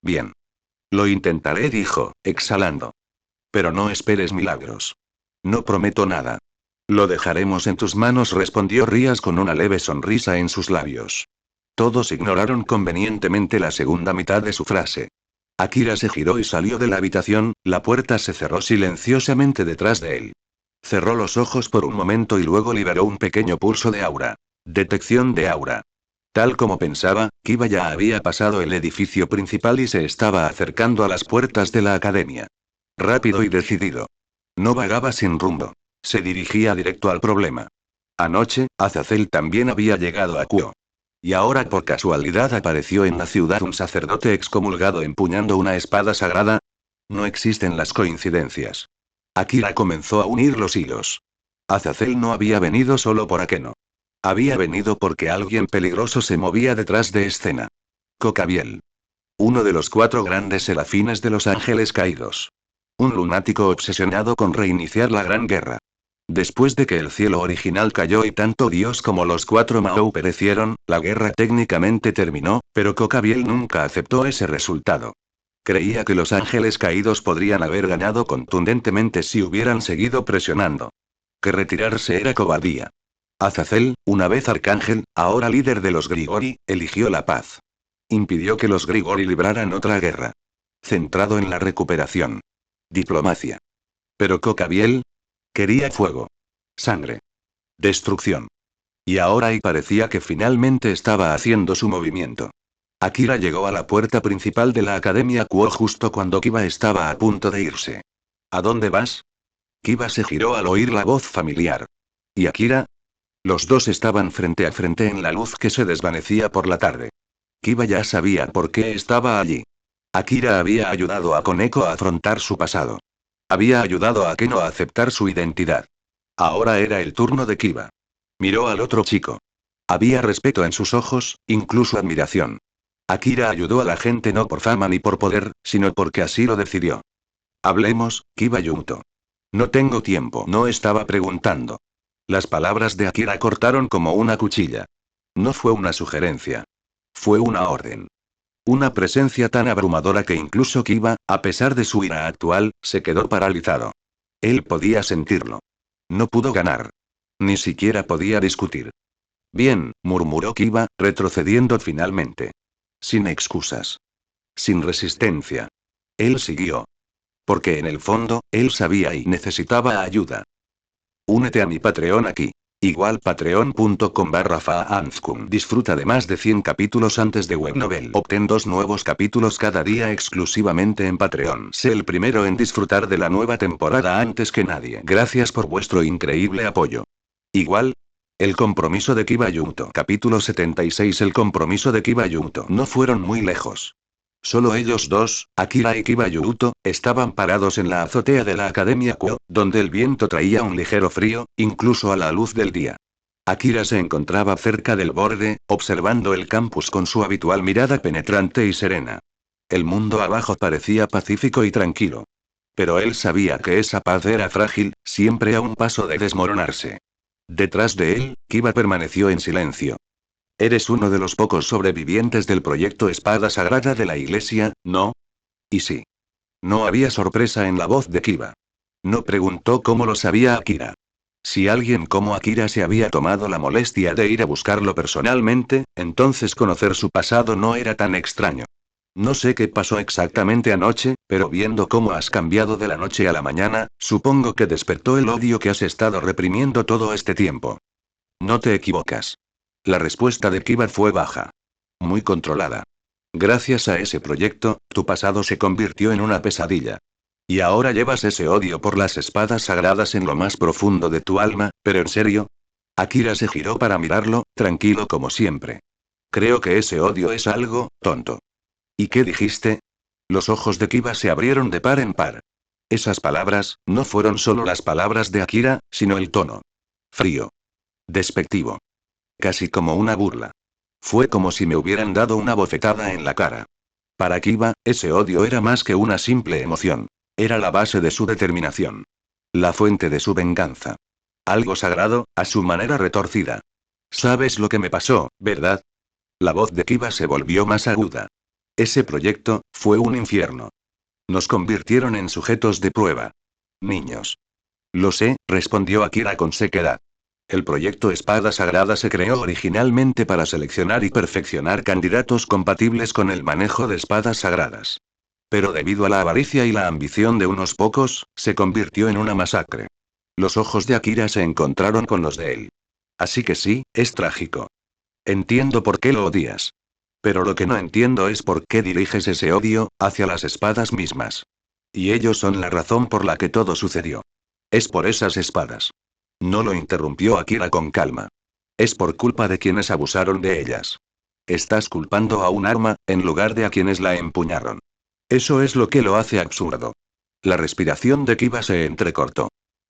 Bien. Lo intentaré, dijo, exhalando. Pero no esperes milagros. No prometo nada. Lo dejaremos en tus manos, respondió Rías con una leve sonrisa en sus labios. Todos ignoraron convenientemente la segunda mitad de su frase. Akira se giró y salió de la habitación, la puerta se cerró silenciosamente detrás de él. Cerró los ojos por un momento y luego liberó un pequeño pulso de aura. Detección de aura. Tal como pensaba, Kiba ya había pasado el edificio principal y se estaba acercando a las puertas de la academia. Rápido y decidido. No vagaba sin rumbo. Se dirigía directo al problema. Anoche, Azazel también había llegado a Kuo. Y ahora por casualidad apareció en la ciudad un sacerdote excomulgado empuñando una espada sagrada. No existen las coincidencias. Akira comenzó a unir los hilos. Azazel no había venido solo por Akeno. Había venido porque alguien peligroso se movía detrás de escena. Cocabiel. Uno de los 4 grandes serafines de los ángeles caídos. Un lunático obsesionado con reiniciar la Gran Guerra. Después de que el cielo original cayó y tanto Dios como los 4 Mao perecieron, la guerra técnicamente terminó, pero Cocabiel nunca aceptó ese resultado. Creía que los ángeles caídos podrían haber ganado contundentemente si hubieran seguido presionando. Que retirarse era cobardía. Azazel, una vez arcángel, ahora líder de los Grigori, eligió la paz. Impidió que los Grigori libraran otra guerra. Centrado en la recuperación. Diplomacia. Pero Cocabiel quería fuego. Sangre. Destrucción. Y ahora y parecía que finalmente estaba haciendo su movimiento. Akira llegó a la puerta principal de la Academia Kuo justo cuando Kiba estaba a punto de irse. ¿A dónde vas? Kiba se giró al oír la voz familiar. ¿Y Akira? Los dos estaban frente a frente en la luz que se desvanecía por la tarde. Kiba ya sabía por qué estaba allí. Akira había ayudado a Koneko a afrontar su pasado. Había ayudado a Akeno a aceptar su identidad. Ahora era el turno de Kiba. Miró al otro chico. Había respeto en sus ojos, incluso admiración. Akira ayudó a la gente no por fama ni por poder, sino porque así lo decidió. Hablemos, Kiba Yunto. No tengo tiempo. No estaba preguntando. Las palabras de Akira cortaron como una cuchilla. No fue una sugerencia. Fue una orden. Una presencia tan abrumadora que incluso Kiba, a pesar de su ira actual, se quedó paralizado. Él podía sentirlo. No pudo ganar. Ni siquiera podía discutir. Bien, murmuró Kiba, retrocediendo finalmente. Sin excusas. Sin resistencia. Él siguió. Porque en el fondo, él sabía y necesitaba ayuda. Únete a mi Patreon aquí. Igual patreon.com/faanzkun. Disfruta de más de 100 capítulos antes de Webnovel. Obtén 2 nuevos capítulos cada día exclusivamente en Patreon. Sé el primero en disfrutar de la nueva temporada antes que nadie. Gracias por vuestro increíble apoyo. Igual. El compromiso de Kiba Yunto. Capítulo 76. El compromiso de Kiba Yunto. No fueron muy lejos. Solo ellos dos, Akira y Kiba Yuto, estaban parados en la azotea de la Academia Kuo, donde el viento traía un ligero frío, incluso a la luz del día. Akira se encontraba cerca del borde, observando el campus con su habitual mirada penetrante y serena. El mundo abajo parecía pacífico y tranquilo. Pero él sabía que esa paz era frágil, siempre a un paso de desmoronarse. Detrás de él, Kiba permaneció en silencio. Eres uno de los pocos sobrevivientes del proyecto Espada Sagrada de la Iglesia, ¿no? Y sí. No había sorpresa en la voz de Kiba. No preguntó cómo lo sabía Akira. Si alguien como Akira se había tomado la molestia de ir a buscarlo personalmente, entonces conocer su pasado no era tan extraño. No sé qué pasó exactamente anoche, pero viendo cómo has cambiado de la noche a la mañana, supongo que despertó el odio que has estado reprimiendo todo este tiempo. No te equivocas. La respuesta de Kiba fue baja. Muy controlada. Gracias a ese proyecto, tu pasado se convirtió en una pesadilla. Y ahora llevas ese odio por las espadas sagradas en lo más profundo de tu alma, pero ¿en serio? Akira se giró para mirarlo, tranquilo como siempre. Creo que ese odio es algo tonto. ¿Y qué dijiste? Los ojos de Kiba se abrieron de par en par. Esas palabras, no fueron solo las palabras de Akira, sino el tono. Frío. Despectivo. Casi como una burla. Fue como si me hubieran dado una bofetada en la cara. Para Kiba, ese odio era más que una simple emoción. Era la base de su determinación. La fuente de su venganza. Algo sagrado, a su manera retorcida. ¿Sabes lo que me pasó, verdad? La voz de Kiba se volvió más aguda. Ese proyecto, fue un infierno. Nos convirtieron en sujetos de prueba. Niños. Lo sé, respondió Akira con sequedad. El proyecto Espada Sagrada se creó originalmente para seleccionar y perfeccionar candidatos compatibles con el manejo de espadas sagradas. Pero debido a la avaricia y la ambición de unos pocos, se convirtió en una masacre. Los ojos de Akira se encontraron con los de él. Así que sí, es trágico. Entiendo por qué lo odias. Pero lo que no entiendo es por qué diriges ese odio hacia las espadas mismas. Y ellos son la razón por la que todo sucedió. Es por esas espadas. No lo interrumpió Akira con calma. Es por culpa de quienes abusaron de ellas. Estás culpando a un arma, en lugar de a quienes la empuñaron. Eso es lo que lo hace absurdo. La respiración de Kiba se entrecortó.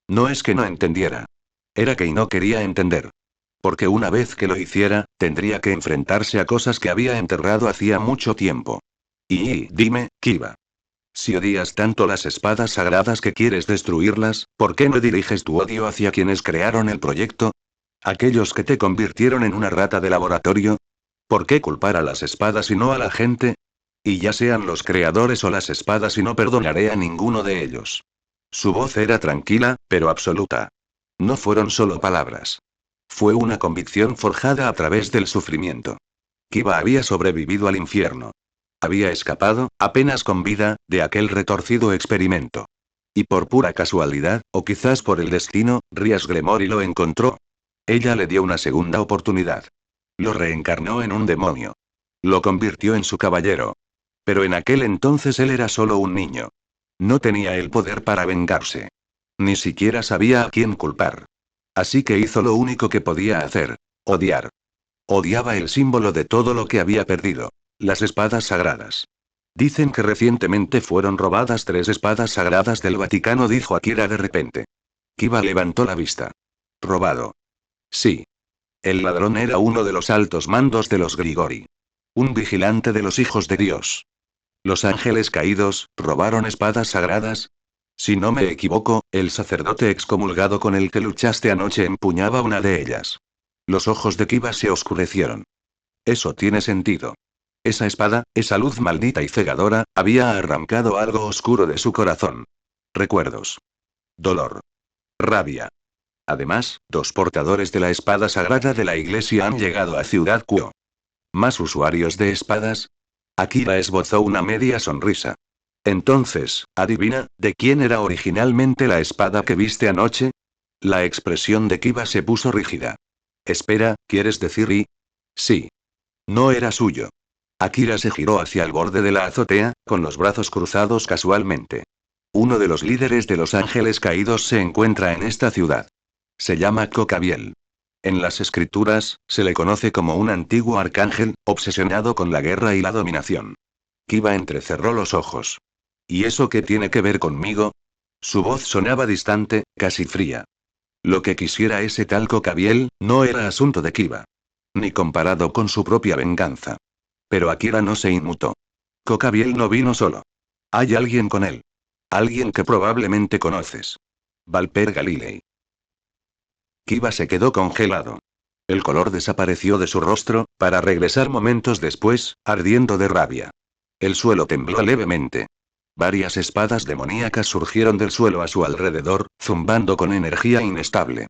No es que no entendiera. Era que no quería entender. Porque una vez que lo hiciera, tendría que enfrentarse a cosas que había enterrado hacía mucho tiempo. Y dime, Kiba. Si odias tanto las espadas sagradas que quieres destruirlas, ¿por qué no diriges tu odio hacia quienes crearon el proyecto? ¿Aquellos que te convirtieron en una rata de laboratorio? ¿Por qué culpar a las espadas y no a la gente? Y ya sean los creadores o las espadas y no perdonaré a ninguno de ellos. Su voz era tranquila, pero absoluta. No fueron solo palabras. Fue una convicción forjada a través del sufrimiento. Kiba había sobrevivido al infierno. Había escapado, apenas con vida, de aquel retorcido experimento. Y por pura casualidad, o quizás por el destino, Rias Gremory lo encontró. Ella le dio una segunda oportunidad. Lo reencarnó en un demonio. Lo convirtió en su caballero. Pero en aquel entonces él era solo un niño. No tenía el poder para vengarse. Ni siquiera sabía a quién culpar. Así que hizo lo único que podía hacer: odiar. Odiaba el símbolo de todo lo que había perdido. Las espadas sagradas. Dicen que recientemente fueron robadas 3 espadas sagradas del Vaticano, dijo Akira de repente. Kiba levantó la vista. ¿Robado? Sí. El ladrón era uno de los altos mandos de los Grigori. Un vigilante de los hijos de Dios. Los ángeles caídos, ¿robaron espadas sagradas? Si no me equivoco, el sacerdote excomulgado con el que luchaste anoche empuñaba una de ellas. Los ojos de Kiba se oscurecieron. Eso tiene sentido. Esa espada, esa luz maldita y cegadora, había arrancado algo oscuro de su corazón. Recuerdos. Dolor. Rabia. Además, 2 portadores de la espada sagrada de la iglesia han llegado a Ciudad Kuo. ¿Más usuarios de espadas? Akira esbozó una media sonrisa. Entonces, adivina, ¿de quién era originalmente la espada que viste anoche? La expresión de Kiba se puso rígida. Espera, ¿quieres decir y? Sí. No era suyo. Akira se giró hacia el borde de la azotea, con los brazos cruzados casualmente. Uno de los líderes de los ángeles caídos se encuentra en esta ciudad. Se llama Cocabiel. En las escrituras, se le conoce como un antiguo arcángel, obsesionado con la guerra y la dominación. Kiba entrecerró los ojos. ¿Y eso qué tiene que ver conmigo? Su voz sonaba distante, casi fría. Lo que quisiera ese tal Cocabiel, no era asunto de Kiba. Ni comparado con su propia venganza. Pero Akira no se inmutó. Cocabiel no vino solo. Hay alguien con él. Alguien que probablemente conoces. Valper Galilei. Kiba se quedó congelado. El color desapareció de su rostro, para regresar momentos después, ardiendo de rabia. El suelo tembló levemente. Varias espadas demoníacas surgieron del suelo a su alrededor, zumbando con energía inestable.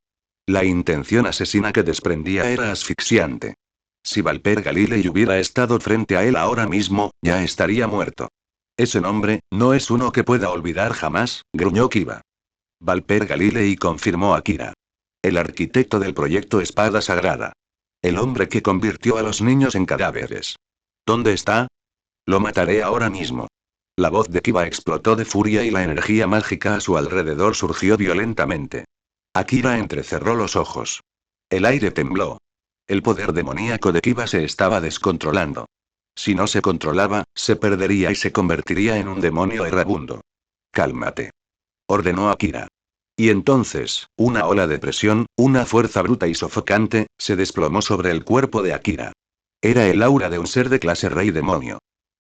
La intención asesina que desprendía era asfixiante. Si Valper Galilei hubiera estado frente a él ahora mismo, ya estaría muerto. Ese nombre, no es uno que pueda olvidar jamás, gruñó Kiba. Valper Galilei, confirmó Akira. El arquitecto del proyecto Espada Sagrada. El hombre que convirtió a los niños en cadáveres. ¿Dónde está? Lo mataré ahora mismo. La voz de Kiba explotó de furia y la energía mágica a su alrededor surgió violentamente. Akira entrecerró los ojos. El aire tembló. El poder demoníaco de Kiba se estaba descontrolando. Si no se controlaba, se perdería y se convertiría en un demonio errabundo. Cálmate. Ordenó Akira. Y entonces, una ola de presión, una fuerza bruta y sofocante, se desplomó sobre el cuerpo de Akira. Era el aura de un ser de clase rey demonio.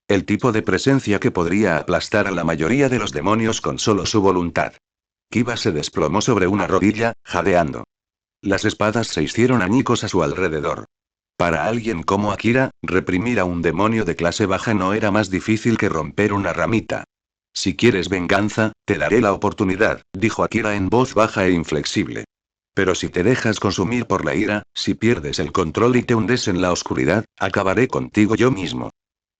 El tipo de presencia que podría aplastar a la mayoría de los demonios con solo su voluntad. Kiba se desplomó sobre una rodilla, jadeando. Las espadas se hicieron añicos a su alrededor. Para alguien como Akira, reprimir a un demonio de clase baja no era más difícil que romper una ramita. Si quieres venganza, te daré la oportunidad, dijo Akira en voz baja e inflexible. Pero si te dejas consumir por la ira, si pierdes el control y te hundes en la oscuridad, acabaré contigo yo mismo.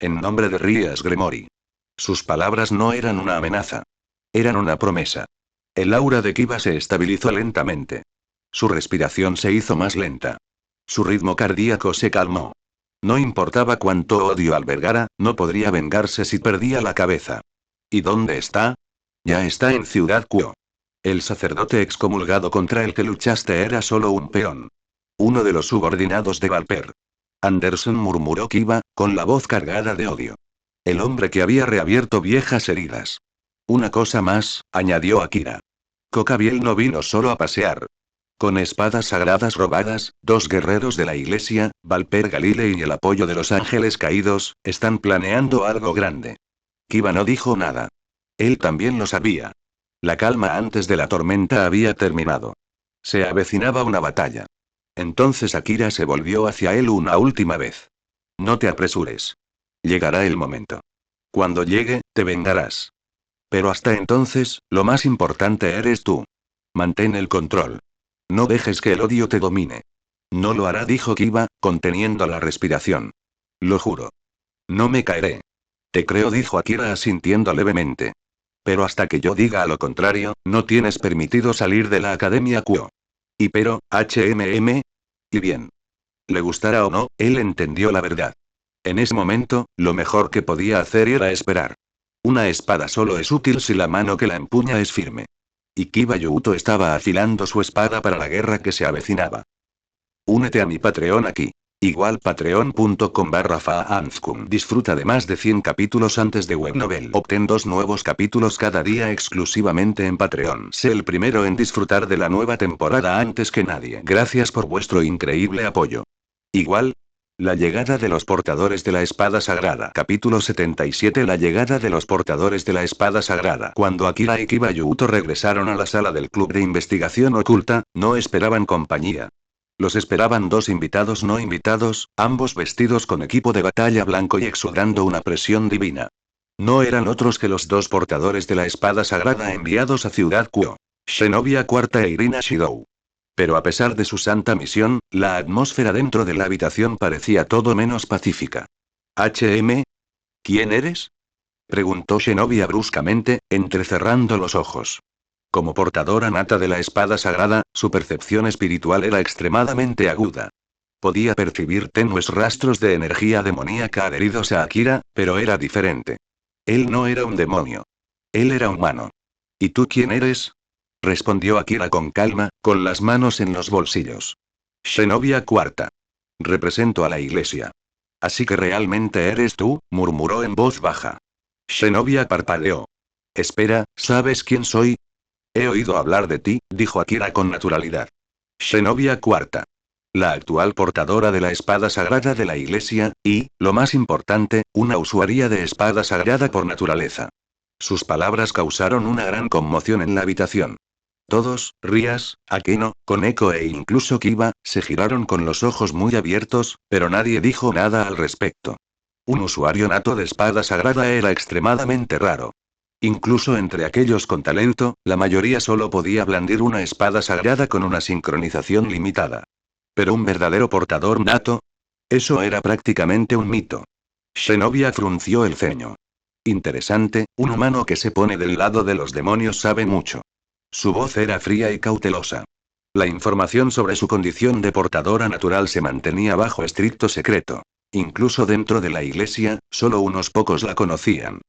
En nombre de Rías Gremory. Sus palabras no eran una amenaza. Eran una promesa. El aura de Kiba se estabilizó lentamente. Su respiración se hizo más lenta. Su ritmo cardíaco se calmó. No importaba cuánto odio albergara, no podría vengarse si perdía la cabeza. ¿Y dónde está? Ya está en Ciudad Kuo. El sacerdote excomulgado contra el que luchaste era solo un peón. Uno de los subordinados de Valper. Anderson murmuró Kiba, con la voz cargada de odio. El hombre que había reabierto viejas heridas. Una cosa más, añadió Akira. Cocabiel no vino solo a pasear. Con espadas sagradas robadas, 2 guerreros de la iglesia, Valper Galilei y el apoyo de los ángeles caídos, están planeando algo grande. Kiba no dijo nada. Él también lo sabía. La calma antes de la tormenta había terminado. Se avecinaba una batalla. Entonces Akira se volvió hacia él una última vez. No te apresures. Llegará el momento. Cuando llegue, te vengarás. Pero hasta entonces, lo más importante eres tú. Mantén el control. No dejes que el odio te domine. No lo hará, dijo Kiba, conteniendo la respiración. Lo juro. No me caeré. Te creo, dijo Akira asintiendo levemente. Pero hasta que yo diga lo contrario, no tienes permitido salir de la Academia Kuo. Y pero, Y bien. Le gustara o no, él entendió la verdad. En ese momento, lo mejor que podía hacer era esperar. Una espada solo es útil si la mano que la empuña es firme. Y Kiba Yuuto estaba afilando su espada para la guerra que se avecinaba. Únete a mi Patreon aquí. Igual patreon.com/faanzkum. Disfruta de más de 100 capítulos antes de Webnovel. Obtén 2 nuevos capítulos cada día exclusivamente en Patreon. Sé el primero en disfrutar de la nueva temporada antes que nadie. Gracias por vuestro increíble apoyo. Igual. La llegada de los portadores de la espada sagrada. Capítulo 77. La llegada de los portadores de la espada sagrada. Cuando Akira y Kiba Yuuto regresaron a la sala del club de investigación oculta, no esperaban compañía. Los esperaban 2 invitados no invitados, ambos vestidos con equipo de batalla blanco y exudando una presión divina. No eran otros que los 2 portadores de la espada sagrada enviados a Ciudad Kuo. Zenobia Cuarta e Irina Shidou. Pero a pesar de su santa misión, la atmósfera dentro de la habitación parecía todo menos pacífica. ¿Quién eres? Preguntó Zenobia bruscamente, entrecerrando los ojos. Como portadora nata de la espada sagrada, su percepción espiritual era extremadamente aguda. Podía percibir tenues rastros de energía demoníaca adheridos a Akira, pero era diferente. Él no era un demonio. Él era humano. ¿Y tú quién eres? Respondió Akira con calma, con las manos en los bolsillos. Zenobia Cuarta. Represento a la iglesia. Así que realmente eres tú, murmuró en voz baja. Zenobia parpadeó. Espera, ¿sabes quién soy? He oído hablar de ti, dijo Akira con naturalidad. Zenobia Cuarta. La actual portadora de la espada sagrada de la iglesia, y, lo más importante, una usuaria de espada sagrada por naturaleza. Sus palabras causaron una gran conmoción en la habitación. Todos, Rías, Akeno, Koneko e incluso Kiba, se giraron con los ojos muy abiertos, pero nadie dijo nada al respecto. Un usuario nato de espada sagrada era extremadamente raro. Incluso entre aquellos con talento, la mayoría solo podía blandir una espada sagrada con una sincronización limitada. Pero un verdadero portador nato. Eso era prácticamente un mito. Zenobia frunció el ceño. Interesante, un humano que se pone del lado de los demonios sabe mucho. Su voz era fría y cautelosa. La información sobre su condición de portadora natural se mantenía bajo estricto secreto. Incluso dentro de la iglesia, solo unos pocos la conocían.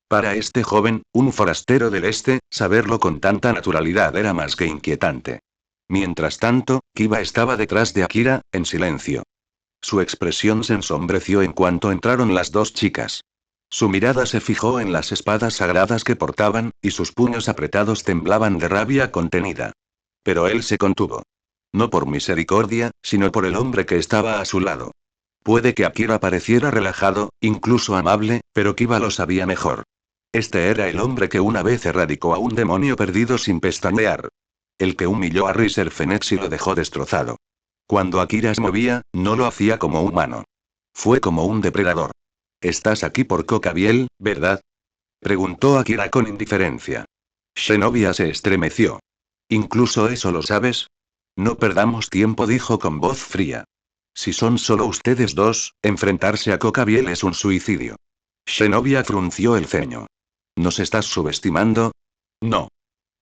Para este joven, un forastero del este, saberlo con tanta naturalidad era más que inquietante. Mientras tanto, Kiba estaba detrás de Akira, en silencio. Su expresión se ensombreció en cuanto entraron las 2 chicas. Su mirada se fijó en las espadas sagradas que portaban, y sus puños apretados temblaban de rabia contenida. Pero él se contuvo. No por misericordia, sino por el hombre que estaba a su lado. Puede que Akira pareciera relajado, incluso amable, pero Kiba lo sabía mejor. Este era el hombre que una vez erradicó a un demonio perdido sin pestañear. El que humilló a Riser Phoenix y lo dejó destrozado. Cuando Akira se movía, no lo hacía como humano. Fue como un depredador. «Estás aquí por Cocabiel, ¿verdad?», preguntó Akira con indiferencia. Zenobia se estremeció. «¿Incluso eso lo sabes?». «No perdamos tiempo», dijo con voz fría. «Si son solo ustedes dos, enfrentarse a Cocabiel es un suicidio». Zenobia frunció el ceño. ¿Nos estás subestimando? No.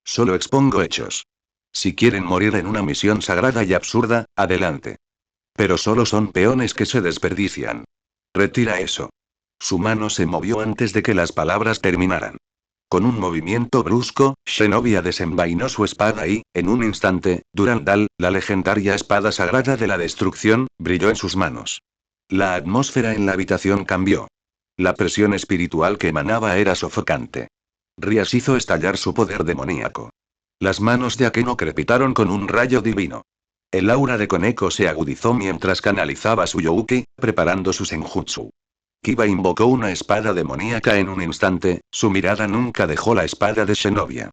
Solo expongo hechos. Si quieren morir en una misión sagrada y absurda, adelante. Pero solo son peones que se desperdician. Retira eso. Su mano se movió antes de que las palabras terminaran. Con un movimiento brusco, Zenobia desenvainó su espada y, en un instante, Durandal, la legendaria espada sagrada de la destrucción, brilló en sus manos. La atmósfera en la habitación cambió. La presión espiritual que emanaba era sofocante. Rías hizo estallar su poder demoníaco. Las manos de Akeno crepitaron con un rayo divino. El aura de Koneko se agudizó mientras canalizaba su Youki, preparando su Senjutsu. Kiba invocó una espada demoníaca en un instante, su mirada nunca dejó la espada de Zenobia.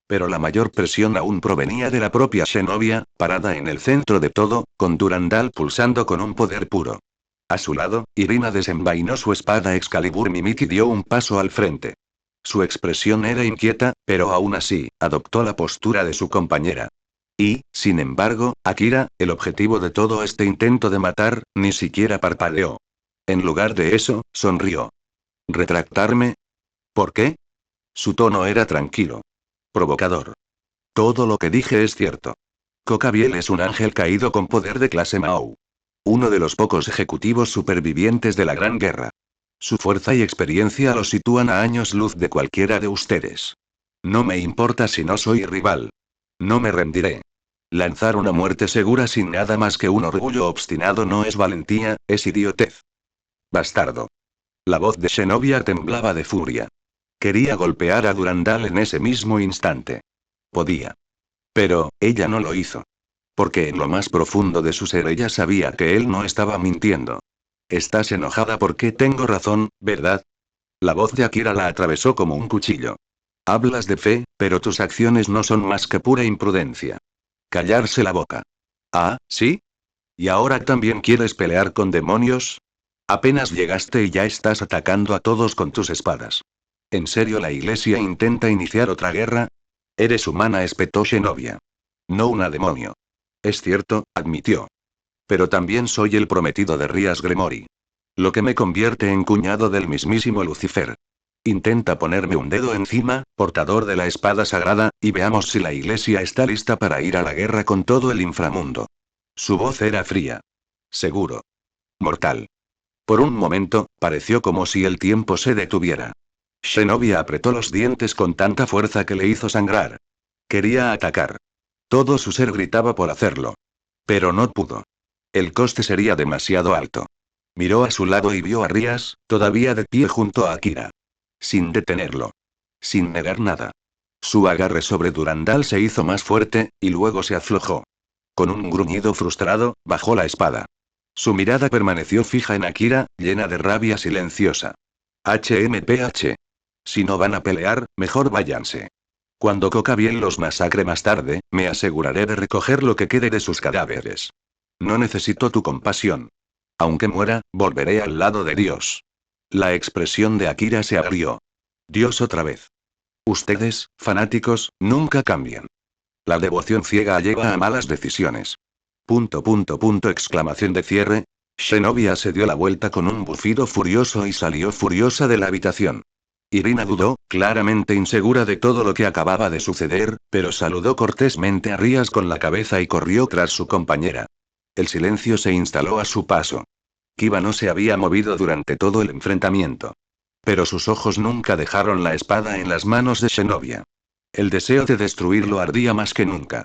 Pero la mayor presión aún provenía de la propia Zenobia, parada en el centro de todo, con Durandal pulsando con un poder puro. A su lado, Irina desenvainó su espada Excalibur Mimik y dio un paso al frente. Su expresión era inquieta, pero aún así, adoptó la postura de su compañera. Y, sin embargo, Akira, el objetivo de todo este intento de matar, ni siquiera parpadeó. En lugar de eso, sonrió. ¿Retractarme? ¿Por qué? Su tono era tranquilo. Provocador. Todo lo que dije es cierto. Cocabiel es un ángel caído con poder de clase Mao. Uno de los pocos ejecutivos supervivientes de la Gran Guerra. Su fuerza y experiencia lo sitúan a años luz de cualquiera de ustedes. No me importa si no soy rival. No me rendiré. Lanzar una muerte segura sin nada más que un orgullo obstinado no es valentía, es idiotez. Bastardo. La voz de Zenobia temblaba de furia. Quería golpear a Durandal en ese mismo instante. Podía. Pero, ella no lo hizo. Porque en lo más profundo de su ser ella sabía que él no estaba mintiendo. Estás enojada porque tengo razón, ¿verdad? La voz de Akira la atravesó como un cuchillo. Hablas de fe, pero tus acciones no son más que pura imprudencia. Callarse la boca. Ah, ¿sí? ¿Y ahora también quieres pelear con demonios? Apenas llegaste y ya estás atacando a todos con tus espadas. ¿En serio la iglesia intenta iniciar otra guerra? Eres humana, espetó Zenobia. No una demonio. Es cierto, admitió. Pero también soy el prometido de Rías Gremory. Lo que me convierte en cuñado del mismísimo Lucifer. Intenta ponerme un dedo encima, portador de la espada sagrada, y veamos si la iglesia está lista para ir a la guerra con todo el inframundo. Su voz era fría. Seguro. Mortal. Por un momento, pareció como si el tiempo se detuviera. Zenobia apretó los dientes con tanta fuerza que le hizo sangrar. Quería atacar. Todo su ser gritaba por hacerlo. Pero no pudo. El coste sería demasiado alto. Miró a su lado y vio a Rías, todavía de pie junto a Akira. Sin detenerlo. Sin negar nada. Su agarre sobre Durandal se hizo más fuerte, y luego se aflojó. Con un gruñido frustrado, bajó la espada. Su mirada permaneció fija en Akira, llena de rabia silenciosa. HMPH. Si no van a pelear, mejor váyanse. Cuando Cocabiel los masacre más tarde, me aseguraré de recoger lo que quede de sus cadáveres. No necesito tu compasión. Aunque muera, volveré al lado de Dios. La expresión de Akira se abrió. Dios otra vez. Ustedes, fanáticos, nunca cambian. La devoción ciega lleva a malas decisiones. Exclamación de cierre. Zenobia se dio la vuelta con un bufido furioso y salió furiosa de la habitación. Irina dudó, claramente insegura de todo lo que acababa de suceder, pero saludó cortésmente a Rías con la cabeza y corrió tras su compañera. El silencio se instaló a su paso. Kiba no se había movido durante todo el enfrentamiento. Pero sus ojos nunca dejaron la espada en las manos de Zenobia. El deseo de destruirlo ardía más que nunca.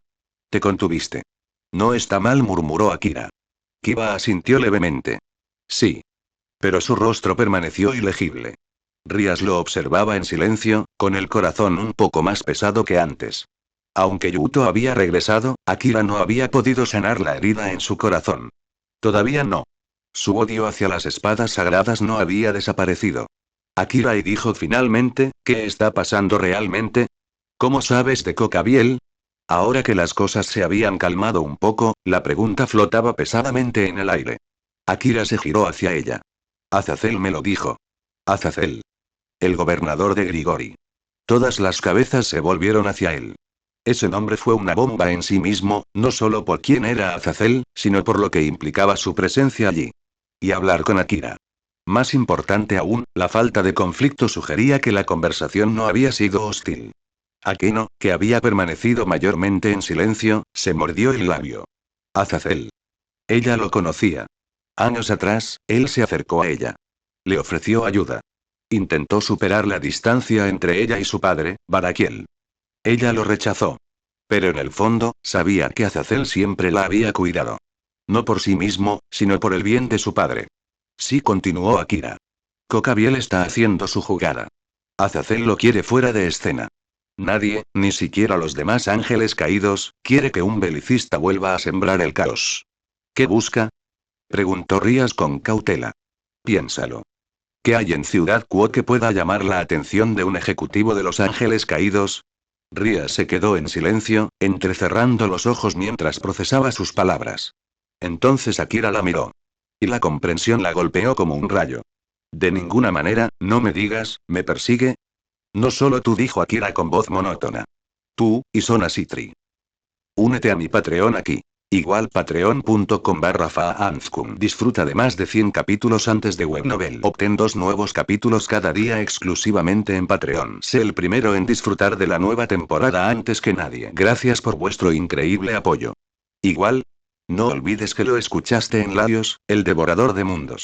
Te contuviste. No está mal, murmuró Akira. Kiba asintió levemente. Sí. Pero su rostro permaneció ilegible. Rías lo observaba en silencio, con el corazón un poco más pesado que antes. Aunque Yuto había regresado, Akira no había podido sanar la herida en su corazón. Todavía no. Su odio hacia las espadas sagradas no había desaparecido. Akirai dijo finalmente, ¿qué está pasando realmente? ¿Cómo sabes de Cocabiel? Ahora que las cosas se habían calmado un poco, la pregunta flotaba pesadamente en el aire. Akira se giró hacia ella. Azazel me lo dijo. Azazel. El gobernador de Grigori. Todas las cabezas se volvieron hacia él. Ese nombre fue una bomba en sí mismo, no solo por quién era Azazel, sino por lo que implicaba su presencia allí. Y hablar con Akira. Más importante aún, la falta de conflicto sugería que la conversación no había sido hostil. Akino, que había permanecido mayormente en silencio, se mordió el labio. Azazel. Ella lo conocía. Años atrás, él se acercó a ella. Le ofreció ayuda. Intentó superar la distancia entre ella y su padre, Barakiel. Ella lo rechazó. Pero en el fondo, sabía que Azazel siempre la había cuidado. No por sí mismo, sino por el bien de su padre. Sí, continuó Akira. Cocabiel está haciendo su jugada. Azazel lo quiere fuera de escena. Nadie, ni siquiera los demás ángeles caídos, quiere que un belicista vuelva a sembrar el caos. ¿Qué busca? Preguntó Rías con cautela. Piénsalo. ¿Qué hay en Ciudad Kuo que pueda llamar la atención de un ejecutivo de los ángeles caídos? Rías se quedó en silencio, entrecerrando los ojos mientras procesaba sus palabras. Entonces Akira la miró. Y la comprensión la golpeó como un rayo. De ninguna manera, no me digas, ¿me persigue? No solo tú, dijo Akira con voz monótona. Tú, y Sona Citri. Únete a mi Patreon aquí. Igual patreon.com/faanzkun. Disfruta de más de 100 capítulos antes de Webnovel. Obtén 2 nuevos capítulos cada día exclusivamente en Patreon. Sé el primero en disfrutar de la nueva temporada antes que nadie. Gracias por vuestro increíble apoyo. Igual. No olvides que lo escuchaste en Larios, el devorador de mundos.